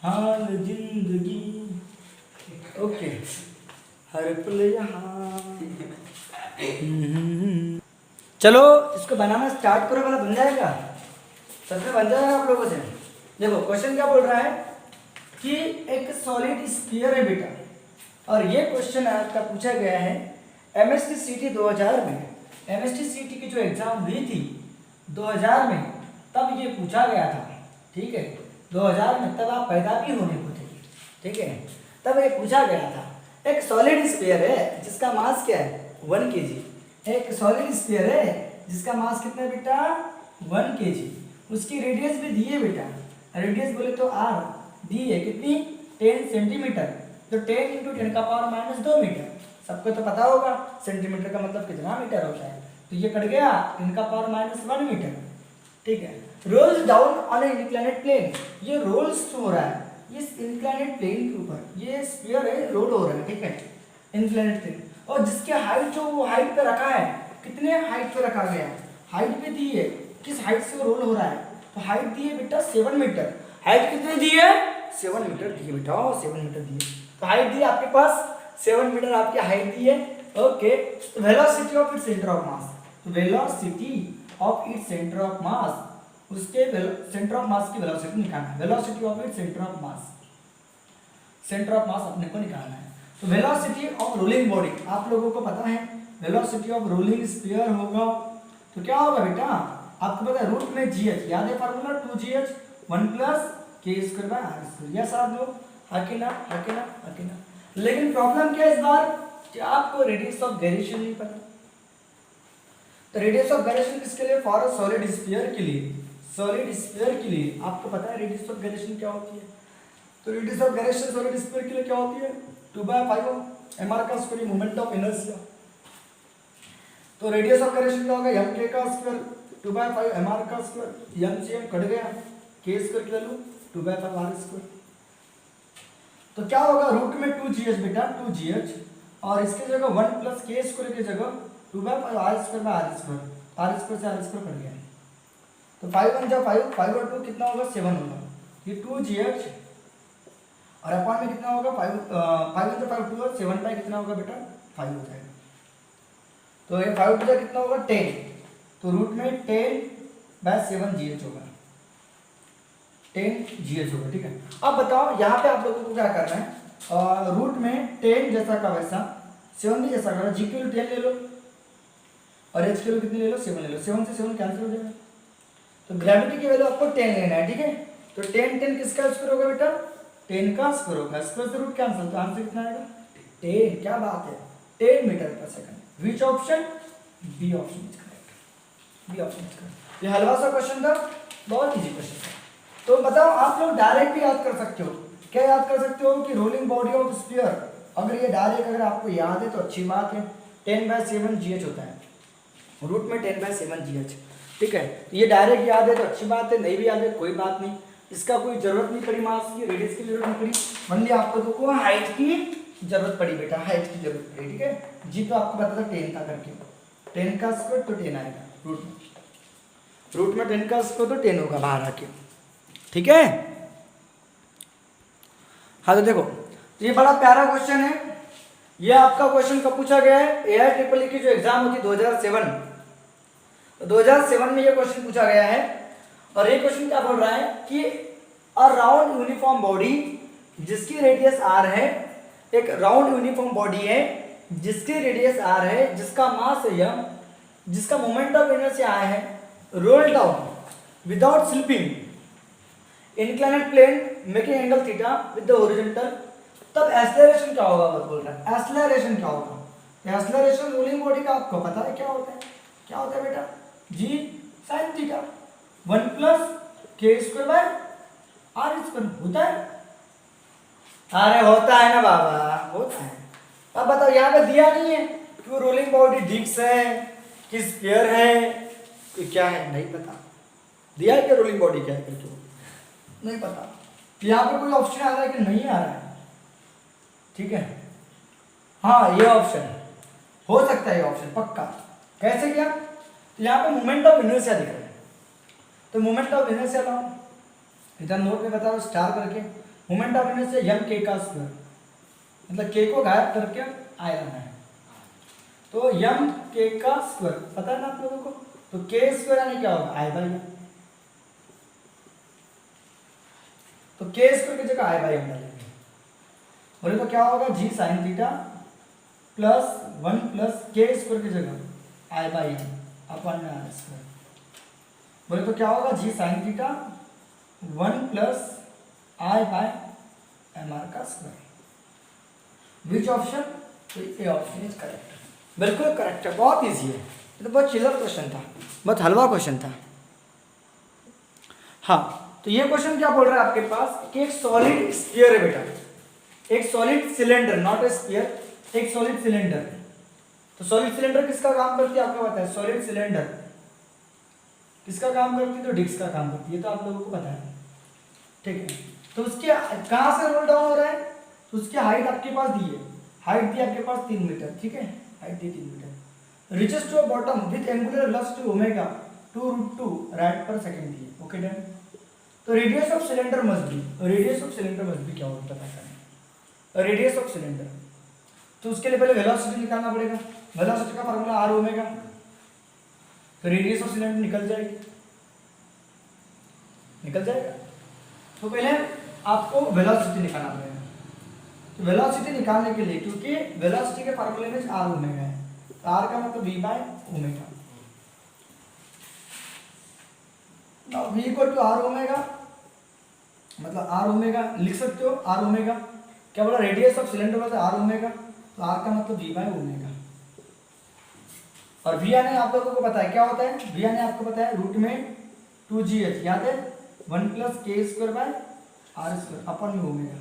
हाल जिंदगी, ओके हर पल यहाँ। चलो इसको बनाना स्टार्ट करो, वाला बन जाएगा, सच में बन जाएगा आप लोगों से। देखो क्वेश्चन क्या बोल रहा है कि एक सॉलिड स्फीयर है बेटा, और ये क्वेश्चन आपका पूछा गया है एमएसटी सीटी 2000 में, एमएसटी सीटी की जो एग्जाम हुई थी 2000 में, तब ये पूछा गया था, ठीक है, 2000 में, तब आप पैदा भी होने को थे, ठीक है, तब ये पूछा गया था। एक सॉलिड स्फीयर है जिसका मास क्या है 1 kg, एक सॉलिड स्फीयर है जिसका मास कितना है बेटा 1 kg, उसकी रेडियस भी दी है बेटा, रेडियस बोले तो r दी है कितनी 10 सेंटीमीटर, तो 10 × 10⁻² मीटर, सबको तो पता होगा सेंटीमीटर का मतलब कितना मीटर होता है, तो ये कट गया 10⁻⁻1 मीटर, ठीक है। Rolls down on a inclined plane, ये रोल्स हो रहा है इस इंक्लाइनेड प्लेन के ऊपर, ये स्फीयर है रोल हो रहा है, ठीक है, इंक्लाइनेड प्लेन, और जिसके हाइट जो वो हाइट पे रखा है, कितने हाइट पे रखा गया है, हाइट पे दी है, किस हाइट से रोल हो रहा है, तो हाइट दी है बेटा 7 मीटर, हाइट कितनी दी है 7 मीटर दी है बेटा, 7 मीटर दी है, तो हाइट दी आपके पास 7 मीटर आपकी हाइट दी है, ओके। तो velocity of its centre of mass, तो velocity of its centre of mass, उसके सेंटर ऑफ मास की वेलोसिटी निकालना है, velocity of its centre of mass, centre of mass अपने को निकालना है। तो वेलोसिटी ऑफ रोलिंग बॉडी आप लोगों को पता है, वेलोसिटी ऑफ रोलिंग स्फीयर होगा, तो क्या होगा बेटा आपको पता है रूट में जीएच, याद है फार्मूला 2gh 1 + k²/r², यस आप लोग हकीना हकीना हकीना। लेकिन प्रॉब्लम क्या है इस बार कि आपको रेडियस ऑफ गायरेशन नहीं पता, तो रेडियस ऑफ गायरेशन किसके लिए, फॉर अ सॉलिड स्फीयर के लिए, सॉलिड स्फीयर के लिए आपको पता है रेडियस ऑफ गायरेशन क्या होती है, तो radius of gyration solid sphere के लिए क्या होती है 2/5 mr², मोमेंट ऑफ इनर्शिया, तो रेडियस ऑफ गायरेशन क्या होगा mk का स्क्वायर 2/5 mr², m से m कट गया, k² की वैल्यू 2/5 r², तो क्या होगा रूट में 2gh बेटा 2gh, और इसके जगह 1 + k² की जगह 2/5 r²/r², r² से r² कट गया, तो 5 1 जा 5, 5 और 2 कितना होगा 7 होगा, ये 2gh, और अपॉन में कितना होगा 5 1 जा 5 2 और 7 बाय कितना होगा बेटा 5 हो जाएगा, तो ये 5 2 जा कितना होगा 10, तो रूट में 10/7 gh होगा, 10 gh होगा, ठीक है। अब बताओ यहाँ पे आप लोगों को क्या करना है, रूट में 10 जैसा का वैसा 7 भी जैसा का, g की वैल्यू 10 ले लो और h की वैल्यू कितनी ले लो 7 ले लो, 7 से 7 कैंसिल हो जाएगा, तो ग्रेविटी की वैल्यू आपको 10 लेना है, ठीक है। तो 10 10 किसका स्क्वायर होगा बेटा 10 का स्क्वायर होगा, स्क्वायर से रूट कैंसिल, तो आंसर कितना आएगा 10। क्या बात है, 10 मीटर पर second. Which option? B option is correct, B option is correct. ये हलवा सा क्वेश्चन था, बहुत इजी क्वेश्चन था। तो बताओ आप लोग डायरेक्ट भी याद कर सकते हो। क्या याद कर सकते हो कि रोलिंग बॉडी ऑफ स्फीयर, अगर ये डायरेक्ट अगर आपको याद है तो अच्छी बात है, 10/7 GH होता है, रूट में 10/7 GH, ठीक है। तो ये डायरेक्ट याद है तो अच्छी बात है, नहीं भी याद है कोई बात नहीं, इसका कोई जरूरत नहीं पड़ी, मास की रेडियस की जरूरत नहीं पड़ी, ओनली आपको देखो हाइट की जरूरत पड़ी बेटा, हाइट की जरूरत पड़ी, ठीक है। जी तो आपको पता था 10 था करके, 10 का स्क्वायर तो 10 आएगा रूट में, रूट में 10 का स्क्वायर तो 10 होगा बाहर आके, ठीक है। हाँ तो देखो ये बड़ा प्यारा क्वेश्चन है, ये आपका क्वेश्चन कब पूछा गया है, AIEEE की जो एग्जाम होती 2007, तो 2007 में ये क्वेश्चन पूछा गया है। और ये क्वेश्चन क्या बोल रहा है कि अ राउंड यूनिफॉर्म बॉडी जिसकी रेडियस r है, एक राउंड यूनिफॉर्म बॉडी है जिसकी रेडियस r है, जिसका मास है m, जिसका मोमेंट ऑफ इनर्शिया I है, roll down without slipping inclined plane making angle theta with the horizontal, तब एक्सेलरेशन क्या होगा बोल रहा है, एक्सेलरेशन क्या होगा। एक्सेलरेशन रोलिंग बॉडी का आपको पता है क्या होता है, क्या होता है बेटा, g sin थीटा 1 + k²/r² होता है। अरे होता है ना बाबा, होता है। अब बताओ यहाँ पे दिया नहीं है कि वो रोलिंग बॉडी डिस्क है कि स्फीयर है कि क्या है, नहीं पता। दिया है कि रोलिंग बॉडी क्या है करके, नहीं पता। यहाँ पे कोई ऑप्शन आ रहा है कि नहीं आ रहा है, ठीक है। हाँ ये ऑप्शन हो सकता है, ये ऑप्शन पक्का। कैसे क्या, तो यहाँ पे मोमेंट ऑफ इनर्शिया दिख रहा है, तो मोमेंट ऑफ इनर्शिया लाओ, इधर नोट में बताओ स्टार करके, moment of inertia m k का स्क्वायर, मतलब k को गायब करके आया है, तो m k का स्क्वायर पता है ना आप लोगों को, तो k² यानी क्या होगा I/m, तो k² की जगह I/m डालेंगे, बोले तो क्या होगा g sin theta plus 1 + k² की जगह I/m अपन r², बोले तो क्या होगा g sin थीटा 1 + I/mr का स्क्वायर। विच ऑप्शन, तो ए ऑप्शन इज करेक्ट, बिल्कुल करेक्ट है, बहुत इजी है, ये तो बहुत चिलर क्वेश्चन था, बहुत हलवा क्वेश्चन था। हाँ तो ये क्वेश्चन क्या बोल रहा है आपके पास कि एक सॉलिड स्फीयर है बेटा, एक solid cylinder, not a sphere, एक सॉलिड सिलेंडर। तो सॉलिड सिलेंडर किसका काम करती है आपको पता है, सॉलिड सिलेंडर किसका काम करती है, तो डिस्क का काम करती है, तो आप लोगों को पता है, ठीक है। तो उसके कहाँ से रोल डाउन हो रहा है, तो उसकी हाइट आपके पास दी है, हाइट दी आपके पास 3 मीटर, ठीक है, हाइट दी 3 metre, reaches to bottom with angular velocity omega 2√2 right पर सेकंड दी है, ओके डन। तो radius of cylinder must be, radius of cylinder must be क्या होगा पता करना, रेडियस ऑफ सिलेंडर, तो उसके लिए पहले वेलोसिटी निकालना पड़ेगा, वेलोसिटी का फार्मूला r ओमेगा, तो रेडियस ऑफ सिलेंडर निकल जाएगी, निकल जाएगा। तो पहले आपको वेलोसिटी निकालना पड़ेगा, तो वेलोसिटी निकालने के लिए, क्योंकि वेलोसिटी के फार्मूले में r ओमेगा है, तो r का मतलब v/ओमेगा, नाउ v = r ओमेगा, मतलब r ओमेगा लिख सकते हो, r ओमेगा क्या बोला, रेडियस ऑफ सिलेंडर मतलब r ओमेगा, तो r का मतलब v/ओमेगा, और v यानी आप लोगों को पता है क्या होता है, v यानी आपको पता है रूट में 2gh, याद है 1 + k²/r² अपन में ओमेगा।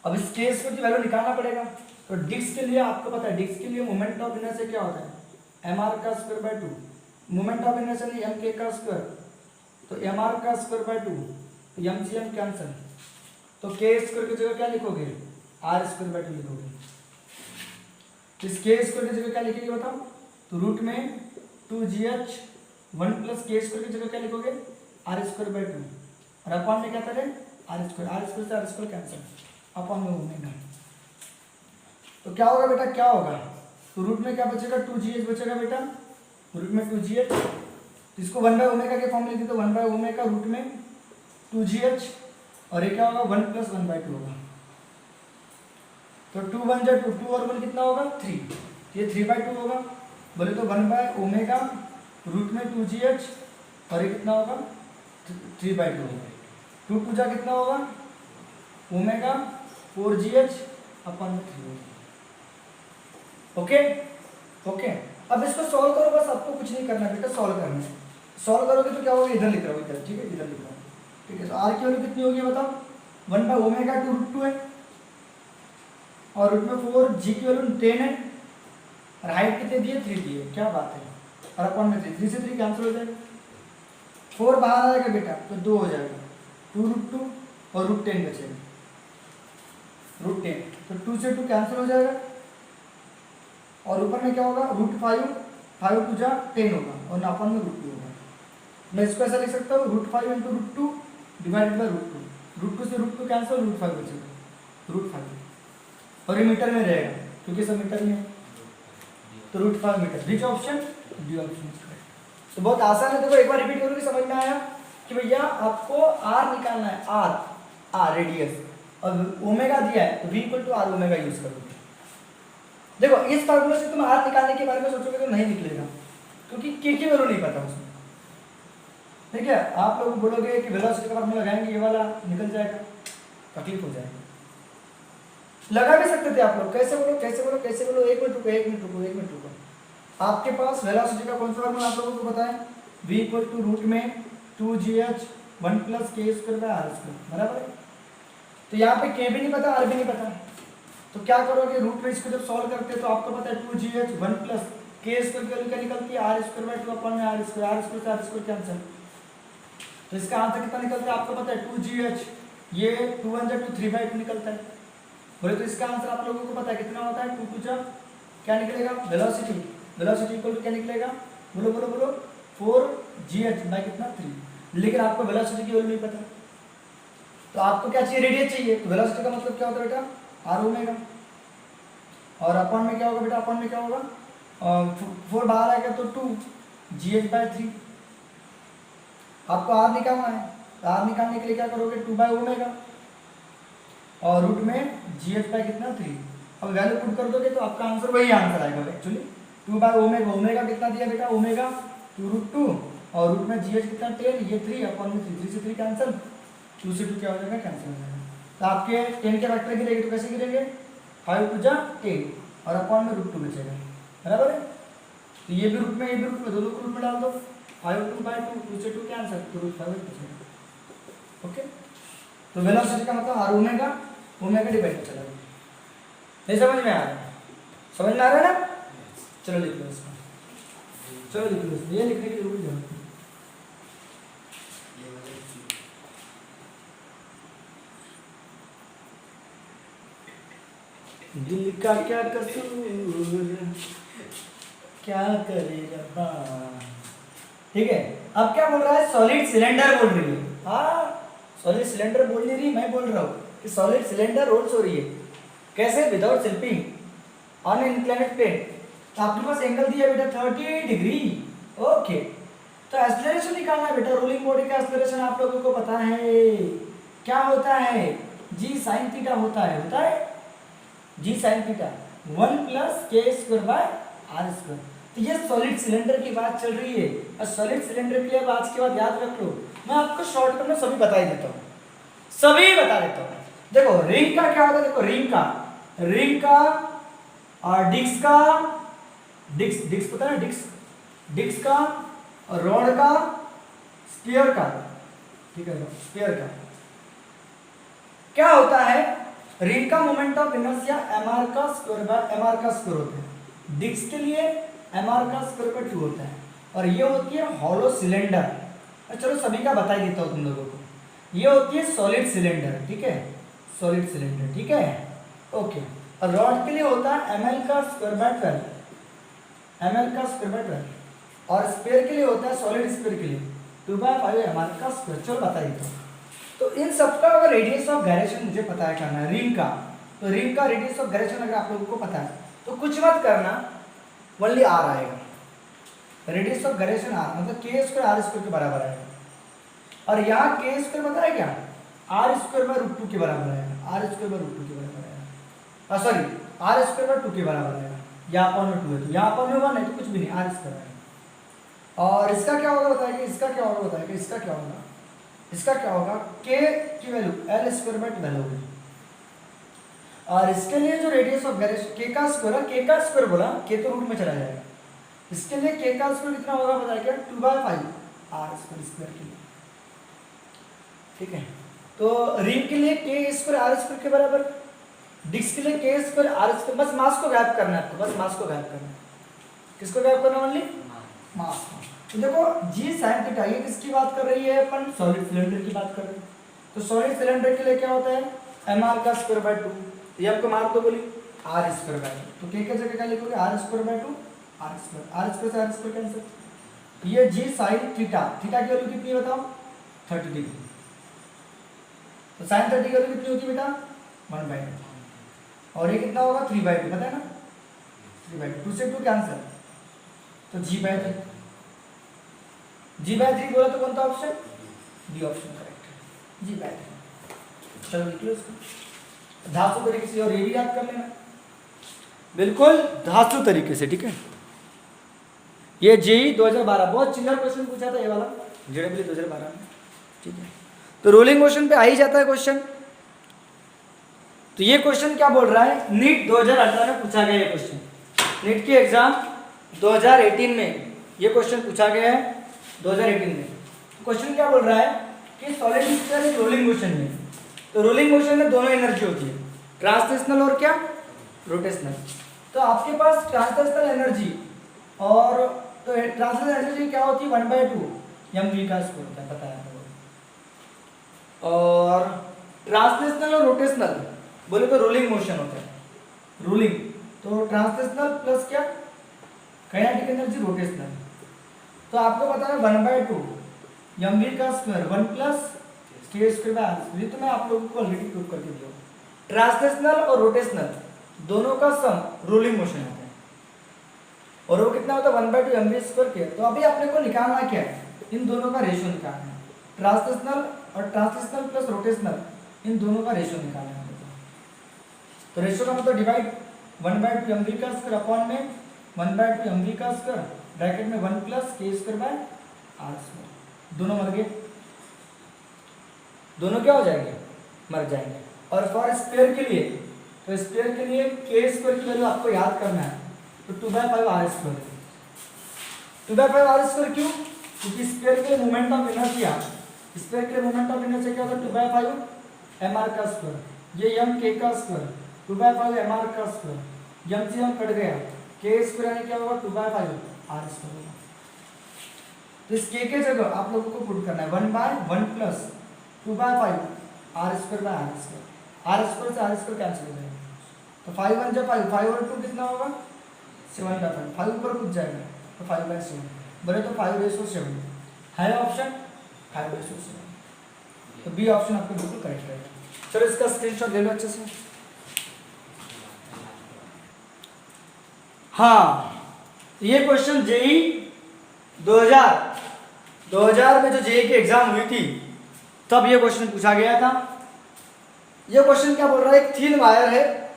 अब इस k² की वैल्यू निकालना पड़ेगा, तो डिस्क के लिए आपको पता है, डिस्क के लिए मोमेंट ऑफ इनर्शिया क्या होता है, mr²/2, मोमेंट ऑफ इनर्शिया नहीं m k का स्क्वायर, तो mr²/2, तो m से m कैंसिल, तो k² की जगह क्या लिखोगे, r²/2 लिखोगे। इस k² की जगह क्या लिखेंगे बताओ, तो रूट में 2gh 1 + k² की जगह क्या लिखोगे, r²/2, और अपॉन में क्या करें r² से r² कैंसिल, अपॉन में ओमेगा, तो क्या होगा बेटा, क्या होगा, तो रूट में क्या बचेगा, 2gh बचेगा बेटा, रूट में 2gh, इसको 1/ओमेगा के फॉर्म में लिखते तो 1/ओमेगा रूट में 2gh, और ये क्या होगा 1 + 1/2 होगा, तो 2 1 जा 2, 2 और 1 कितना होगा 3, ये 3/2 होगा, बोले तो 1/ओमेगा रूट में 2gh, और ये कितना होगा 3/2 होगा, 2 2 जा कितना होगा ओमेगा 4GH अपन में 3 होगा। ओके ओके, अब इसको सॉल्व करो, बस आपको कुछ नहीं करना बेटा, सॉल्व करना है। सॉल्व करोगे तो क्या होगा, इधर लिख रहा हूँ इधर, ठीक है इधर लिख रहा हूँ, ठीक है। तो आर की वैल्यू कितनी होगी बताओ, 1/ओमेगा 2 √2 है, और रूट में 4, जी की वैल्यू 10 है, और हाइट कितने दिए 3 दिए, क्या बात है। और अपॉन में 3 से 3 कैंसिल हो जाएगा, 4 बाहर आएगा बेटा तो 2 हो जाएगा, 2 √2 और √10 बचेगा, √10, तो 2 से 2 कैंसिल हो जाएगा, और ऊपर में क्या होगा √5, 5 2 जा 10 होगा, और अपन में √2 होगा। मैं इसको ऐसा लिख सकता हूँ √5 × √2 डिवाइडेड बाई √2, √2 से √2 कैंसिल, √5 बचेगा, √5, और ये मीटर में रहेगा क्योंकि सब मीटर में है, तो √5 metre. Which option, D option. तो बहुत आसान है, देखो एक बार रिपीट करोगे समझ में आया कि भैया आपको आर निकालना है, आर रेडियस, और ओमेगा दिया है तो v = r ओमेगा यूज करोगे। देखो इस फार्मूले से तुम आर निकालने के बारे में सोचोगे तो नहीं निकलेगा, क्योंकि k की वैल्यू नहीं पता उसमें, ठीक है। आप लोग बोलोगे कि वेलोसिटी का फार्मूला लगाएंगे ये वाला, निकल जाएगा, तकलीफ हो जाएगी। लगा भी सकते थे आप लोग, कैसे बोलो कैसे बोलो कैसे बोलो, 1 मिनट रुको 1 मिनट रुको 1 मिनट रुको। आपके पास वेलोसिटी का कौन सा फार्मूला आप लोगों को पता है, v = √2gh 1 + k²/r², बराबर है। तो यहाँ पे k भी नहीं पता, r भी नहीं पता, तो क्या करोगे, रूट में इसको जब सॉल्व करते हैं तो आपको पता है 2gh 1 + k² की वैल्यू क्या निकलती है, r² 2 अपॉन में r² से r² कैंसिल, तो इसका आंसर कितना निकलता है आपको पता है 2gh, ये 2 1 जा 2 3/2 निकलता है। बोले तो इसका आंसर आप लोगों को पता है कितना होता है, 2 2 जा क्या निकलेगा, वेलोसिटी इक्वल टू क्या निकलेगा, बोलो बोलो बोलो 4gh बाय कितना 3, लेकिन आपको वेलोसिटी की वैल्यू नहीं पता, तो आपको क्या चाहिए, रेडियस चाहिए। तो वेलोसिटी का मतलब क्या होता है बेटा, r ओमेगा, और अपॉन में क्या होगा बेटा, अपॉन में क्या होगा, 4 बाहर आएगा तो 2gh/3, आपको r निकालना है, तो r निकालने के लिए क्या करोगे, 2/ओमेगा और रूट में gh बाय कितना 3, अब वैल्यू पुट कर दोगे तो आपका आंसर वही आंसर आएगा एक्चुअली, 2/ओमेगा, ओमेगा कितना दिया बेटा, ओमेगा 2 √2, और रूट में gh कितना 10, ये 3 अपॉन में 3 से 3 कैंसिल, 2 से 2 क्या हो जाएगा, कैंसिल हो जाएगा। तो आपके 10 के फैक्टर गिरेंगे तो कैसे गिरेंगे, 5 2 जा 10 और अपॉन में √2 बचेगा, बराबर है। तो ये भी रूट में, ये भी रूट में, दोनों को रूट में डाल दो, 5 2/2, 2 से 2 कैंसिल, तो √5 बचेगा। ओके, तो वेलोसिटी का मतलब r ओमेगा डिवाइड में चला गया, नहीं समझ में आ रहा है, समझ में आ रहा है ना। चलो लिख लो इसको, चलो लिख लो इसको, ये लिखने की जरूरत नहीं। दिल का क्या कसूर, क्या करे रब्बा, ठीक है। अब क्या बोल रहा है, सॉलिड सिलेंडर बोल रही है, हाँ सॉलिड सिलेंडर बोल नहीं रही, मैं बोल रहा हूँ कि सॉलिड सिलेंडर रोल्स हो रही है, कैसे, विदाउट स्लिपिंग ऑन इंक्लाइनेड प्लेन। तो आपके पास एंगल दिया बेटा 30 डिग्री, ओके। तो एक्सेलरेशन निकालना है बेटा, रोलिंग बॉडी का एक्सेलरेशन आप लोगों को पता है क्या होता है, g sin थीटा होता है g sin थीटा 1 + k²/r²। तो ये सॉलिड सिलेंडर की बात चल रही है, और सॉलिड सिलेंडर के लिए अब आज के बाद याद रख लो, मैं आपको शॉर्टकट में सभी बता ही देता हूँ, सभी बता देता हूँ। देखो रिंग का क्या होता है, देखो रिंग का और डिस्क पता है, डिस्क का और रॉड का, स्फीयर का, ठीक है, स्फीयर का क्या होता है, रिंग का मोमेंट ऑफ इनर्शिया mr का स्क्वायर होता है, डिस्क के लिए mr का स्क्वायर 2 होता है, और ये होती है हॉलो सिलेंडर। चलो सभी का बता ही देता हूँ तुम लोगों को, ये होती है सॉलिड सिलेंडर, ठीक है, सॉलिड सिलेंडर, ठीक है, ओके। और रॉड के लिए होता है ml का स्क्वायर 12, और स्फीयर के लिए होता है, सॉलिड स्फीयर के लिए 2/5 mr का स्क्वायर। चलो बता देता हूँ। तो इन सबका अगर रेडियस ऑफ गायरेशन मुझे पता है करना है, रिंग का, तो रिंग का रेडियस ऑफ गायरेशन अगर आप लोगों को पता है तो कुछ मत करना, ओनली r आएगा, रेडियस ऑफ गायरेशन r मतलब k² r² के बराबर आएगा, और यहाँ k² पता है क्या, r² √2 के बराबर आएगा, r² √2 के बराबर आएगा, सॉरी r² 2 के बराबर आएगा, यहाँ अपॉन में 2 है तो यहाँ अपॉन में 1 है तो कुछ भी नहीं, r² आएगा। और इसका क्या होगा बताएगा, इसका क्या होगा, इसका क्या होगा, k की वैल्यू l² 12 होगी, और इसके लिए जो रेडियस ऑफ गायरेशन के का स्क्वायर बोला, के तो रूट में चला जाएगा, इसके लिए के का स्क्वायर कितना होगा बताया क्या, 2/5 आर स्क्वायर के लिए, ठीक है। तो रिंग के लिए के स्क्वायर आर स्क्वायर के बराबर, डिस्क के लिए के स्क्वायर आर स्क्वायर, बस मास को गायब करना है आपको, बस मास को गायब करना है। किसको गायब करना ओनली, मास। तो देखो जी साइन थीटा ये किसकी बात कर रही है, अपन सॉलिड सिलेंडर की बात कर रहे हैं। तो सॉलिड सिलेंडर के लिए क्या होता है, एम आर का स्क्वायर बाय 2, ये आपको मार दो बोली आर स्क्वायर बाय 2, तो के जगह क्या लिखोगे, R square by 2 R square से आर स्क्वायर कैंसिल। ये जी साइन थीटा, थीटा की वैल्यू कितनी बताओ, 30 डिग्री, तो साइन 30 की वैल्यू कितनी होती है बेटा, 1/2, और ये कितना होगा 3/2, पता है ना, 3/2, 2 से 2 कैंसिल, तो g/3, g/3 बोला तो कौन सा ऑप्शन, बी ऑप्शन करेक्ट है, g/3। चलो लिख लो इसको धातु तरीके से, और ये भी याद कर लेना बिल्कुल धातु तरीके से, ठीक है। ये जेई 2012 बहुत चिल्लर क्वेश्चन पूछा था ये वाला, जेडब्ल्यू 2012 में, ठीक है। तो रोलिंग मोशन पे आ ही जाता है क्वेश्चन। तो ये क्वेश्चन क्या बोल रहा है, नीट 2018 में पूछा गया ये क्वेश्चन, नीट की एग्जाम 2018 में ये क्वेश्चन पूछा गया है 2018 में। क्वेश्चन क्या बोल रहा है कि सॉलिड स्फीयर एक रोलिंग मोशन में, तो रोलिंग मोशन में दोनों एनर्जी होती है, ट्रांसलेशनल और क्या, रोटेशनल। तो आपके पास ट्रांसलेशनल एनर्जी और तो ट्रांसलेशनल एनर्जी क्या होती है, 1/2 mv का स्क्वायर होता है, पता है आपको। और ट्रांसलेशनल और रोटेशनल बोले तो रोलिंग मोशन होता है, रोलिंग, तो ट्रांसलेशनल प्लस क्या, काइनेटिक एनर्जी रोटेशनल। तो आपको पता है 1/2 mv का स्क्वायर 1 प्लस के स्क्वायर बाय आर, ये तो मैं आप लोगों को ऑलरेडी प्रूव करके दिया। ट्रांसलेशनल और रोटेशनल दोनों का सम रोलिंग मोशन होता है, और वो कितना होता है 1/2 mv स्क्वायर के। तो अभी अपने को निकालना क्या है, इन दोनों का रेशियो निकालना है, ट्रांसलेशनल और ट्रांसलेशनल प्लस रोटेशनल, इन दोनों का रेशियो निकालना है। तो रेशियो का मतलब डिवाइड 1/2 mv का स्क्वायर अपॉन में 1/2 mv का स्क्वायर ब्रैकेट में 1 प्लस के स्क्वायर बाय आर स्क्वायर, दोनों मर गए, दोनों क्या हो जाएंगे, मर जाएंगे। और फॉर स्क्वायर के लिए, तो स्क्वायर के लिए के स्क्वायर की वैल्यू आपको याद करना है, तो 2/5 आर स्क्वायर, 2/5 आर स्क्वायर क्यों, क्योंकि स्क्वायर के मोमेंट ऑफ इनर्शिया, स्क्वायर के मोमेंट ऑफ इनर्शिया क्या होता है 2/5 एम आर का स्क्वायर, ये एम के का स्क्वायर 2/5 एम आर का स्क्वायर, एम से एम कट गया, के स्क्वायर यानी क्या होगा 2/5 आर स्क्वायर होगा। तो इस के जगह आप लोगों को पुट करना है 1/1 plus 2/5 R square by R square, R square से आर स्क्वायर कैंसिल हो जाएगा, तो 5 1 जब 5 5 और 2 कितना होगा 7/5, 5 ऊपर कूद जाएगा तो 5/7, बोले तो 5/7 है ऑप्शन 5/7, तो बी ऑप्शन आपको बिल्कुल करेक्ट रहेगा। चलो इसका स्क्रीनशॉट ले लो अच्छे से। हाँ, ये क्वेश्चन जेई 2000 में जो जेई की एग्जाम हुई थी तब ये क्वेश्चन पूछा गया था। ये क्वेश्चन क्या बोल रहा है, एक थिन वायर है,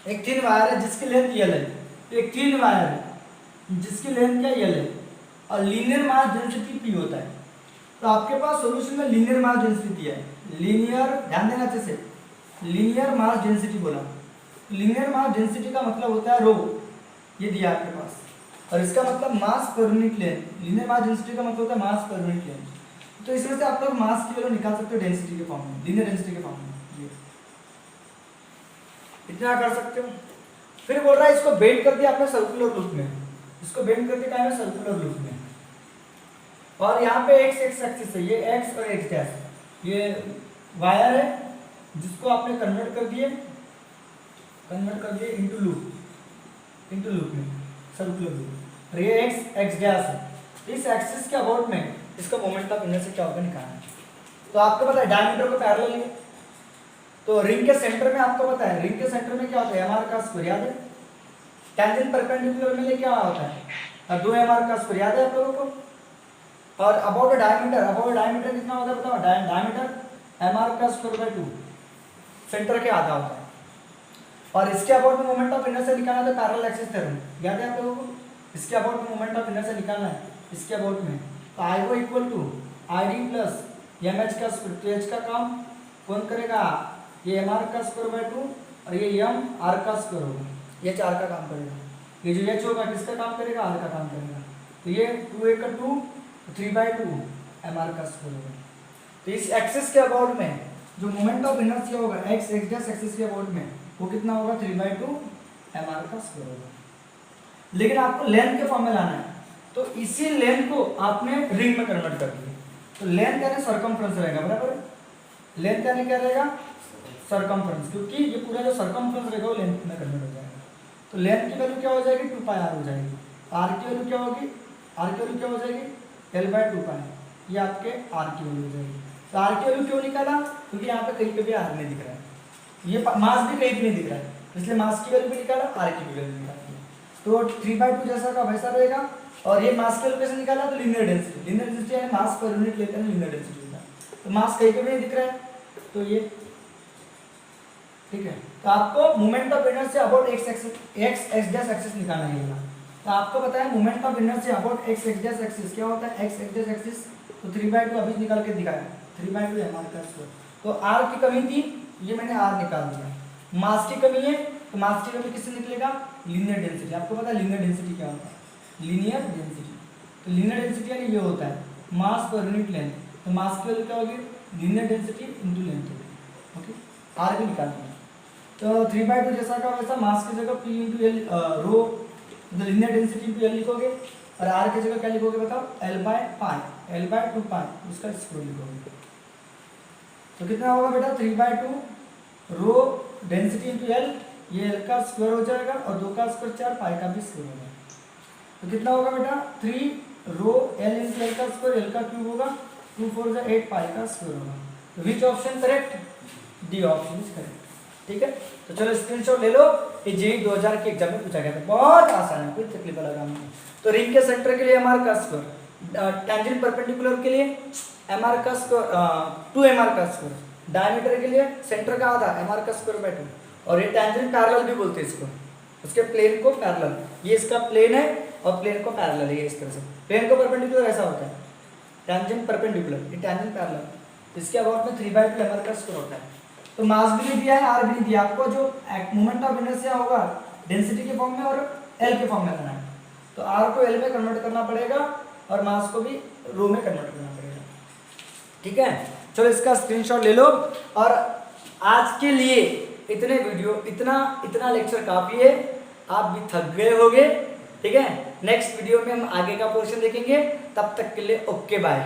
एक थिन वायर है जिसकी लेंथ यल है, एक थिन वायर है जिसकी लेंथ क्या यल है, और लीनियर मास डेंसिटी पी होता है। तो आपके पास सॉल्यूशन में लीनियर मास डेंसिटी है, लीनियर, ध्यान देना अच्छे से, लीनियर मास डेंसिटी बोला, लीनियर मास डेंसिटी का मतलब होता है रो, ये दिया आपके पास, और इसका मतलब mass per unit length, linear mass density का मतलब होता है मास पर यूनिट लेंथ। तो इसमें से आप लोग मास की वैल्यू निकाल सकते हो डेंसिटी के फॉर्म में, लीनियर डेंसिटी के फॉर्म में, ये इतना कर सकते हो। फिर बोल रहा है इसको बेंड कर दिया आपने सर्कुलर लूप में, इसको बेंड कर दिया है सर्कुलर लूप में, और यहाँ पे एक्स एक्सिस है, ये एक्स और एक्स डैश, ये वायर है जिसको आपने कन्वर्ट कर दिए इनटू लूप में, सर्कुलर लूप, और ये एक्स डैश है। इस एक्सिस के अबाउट में इसका मोमेंट ऑफ इनर्शिया क्या होगा निकालना है। तो आपको पता है डायमीटर को पैरेलल है, तो रिंग के सेंटर में आपको पता है, रिंग के सेंटर में क्या होता है एम का स्क्वायर, याद है, टेंजेंट परपेंडिकुलर में क्या होता है 2 एम का स्क्वायर, याद है आप लोगों को। और अबाउट डायमीटर कितना होता है बताओ, डायमीटर एम का स्क्वायर बाय 2, सेंटर के आधा होता है। और इसके अबाउट में मोमेंट ऑफ इनर्शिया निकालना है तो पैरेलल एक्सिस थ्योरम, याद है आप लोगों को, इसके अबाउट में मोमेंट ऑफ इनर्शिया निकालना है, इसके अबाउट में, तो I/O equal to ID plus M H का स्क्वायर, तो एच का काम कौन करेगा, ये एम आर का स्क्वायर बाय 2 और ये एम आर का स्क्वायर होगा, ये 4 का काम करेगा। ये जो एच होगा किसका काम करेगा, आर का काम करेगा। तो ये 2 का 2 3/2 एम आर का स्क्वायर होगा। तो इस एक्सिस के अबाउट में जो मोमेंट ऑफ इनर्शिया होगा एक्स डैश एक्सिस के अबाउट में वो कितना होगा, 3/2 एम आर का स्क्वायर होगा। लेकिन आपको लेंथ के फॉर्म में लाना है, तो इसी लेंथ को आपने रिंग में कन्वर्ट कर दिया। तो लेंथ यानी सर्कमफ्रेंस रहेगा, बराबर। लेंथ यानी क्या रहेगा, सर्कमफ्रेंस, क्योंकि ये पूरा जो सर्कमफ्रेंस रहेगा वो लेंथ में कन्वर्ट हो जाएगा। तो लेंथ की वैल्यू क्या हो जाएगी, 2πr हो जाएगी। आर की वैल्यू क्या होगी, आर की वैल्यू क्या हो जाएगी, L/2π। ये आपके आर की वैल्यू हो जाएगी। तो आर की वैल्यू क्यों निकाला, क्योंकि यहाँ पे कहीं पे भी आर नहीं दिख रहा है, ये मास भी कहीं पे नहीं दिख रहा है, इसलिए मास की वैल्यू भी निकाला, आर की भी वैल्यू निकाली। तो 3/2 जैसा का वैसा रहेगा। और ये मास की वैल्यू कैसे निकाला, तो लीनियर डेंसिटी, लीनियर डेंसिटी यानी मास पर यूनिट लेते हैं लीनियर डेंसिटी होता है। तो मास कहीं पे भी नहीं दिख रहा है, तो ये ठीक है। तो आपको moment of inertia about x dash axis निकालना है। तो आपको पता है moment of inertia about x dash axis क्या होता है, एक्स डैश एक्सिस। तो 3/2 अभी निकाल के दिखाया, 3/2 एम आर का स्क्वायर। तो आर की कमी थी, ये मैंने आर निकाल दिया। मास की कमी है, तो मास की कमी किससे निकलेगा, लीनियर डेंसिटी। आपको पता है लीनियर डेंसिटी क्या होता है, लीनियर डेंसिटी। तो लीनियर डेंसिटी यानी ये होता है मास पर यूनिट लेंथ। तो मास की वैल्यू क्या होगी, लीनियर डेंसिटी इनटू लेंथ होगी। ओके, आर भी निकाल दिया। तो 3/2 जैसा का वैसा मास की जगह P इंटू एल रो, मतलब लीनियर डेंसिटी इंटू एल लिखोगे, और आर की जगह क्या लिखोगे बताओ, L/2π, उसका स्क्वायर लिखोगे। तो कितना होगा बेटा, 3/2 रो डेंसिटी इंटू एल, ये एल का स्क्वायर हो जाएगा, और 2 का स्क्वायर 4, पाई का भी स्क्वायर होगा। तो कितना होगा बेटा, 3 रो एल इंटू एल का स्क्वायर, एल का क्यूब होगा, 2 4 जा 8, पाई का स्क्वायर होगा। तो which option correct, D option is correct. ठीक है, तो चलो स्क्रीनशॉट ले लो, ये जेईई 2000 के एग्जाम में पूछा गया था, बहुत आसान है, कोई तकलीफ वाला काम नहीं। तो रिंग के सेंटर के लिए एम आर का स्क्वायर, टेंजेंट परपेंडिकुलर के लिए एम आर का स्क्वायर 2 एम आर का स्क्वायर, डायमीटर के लिए सेंटर का आधा एम आर का स्क्वायर बाय 2, और ये टेंजेंट पैरेलल भी बोलते हैं इसको, उसके प्लेन को पैरेलल, ये इसका प्लेन है और प्लेन को पैरेलल है, ये इस तरह से। प्लेन को परपेंडिकुलर ऐसा होता है, टेंजेंट परपेंडिकुलर, ये टेंजेंट पैरेलल, इसके अबाउट में 3/2 एम आर का स्क्वायर होता है। तो मास भी नहीं दिया है, आर भी नहीं दिया, आपको जो मोमेंट ऑफ इनर्शिया होगा डेंसिटी के फॉर्म में और एल के फॉर्म में करना है। तो आर को एल में कन्वर्ट करना पड़ेगा और मास को भी रो में कन्वर्ट करना पड़ेगा। ठीक है, चलो इसका स्क्रीनशॉट ले लो। और आज के लिए इतने वीडियो, इतना लेक्चर काफी है, आप भी थक गए होंगे। ठीक है, नेक्स्ट वीडियो में हम आगे का पोर्शन देखेंगे, तब तक के लिए ओके बाय।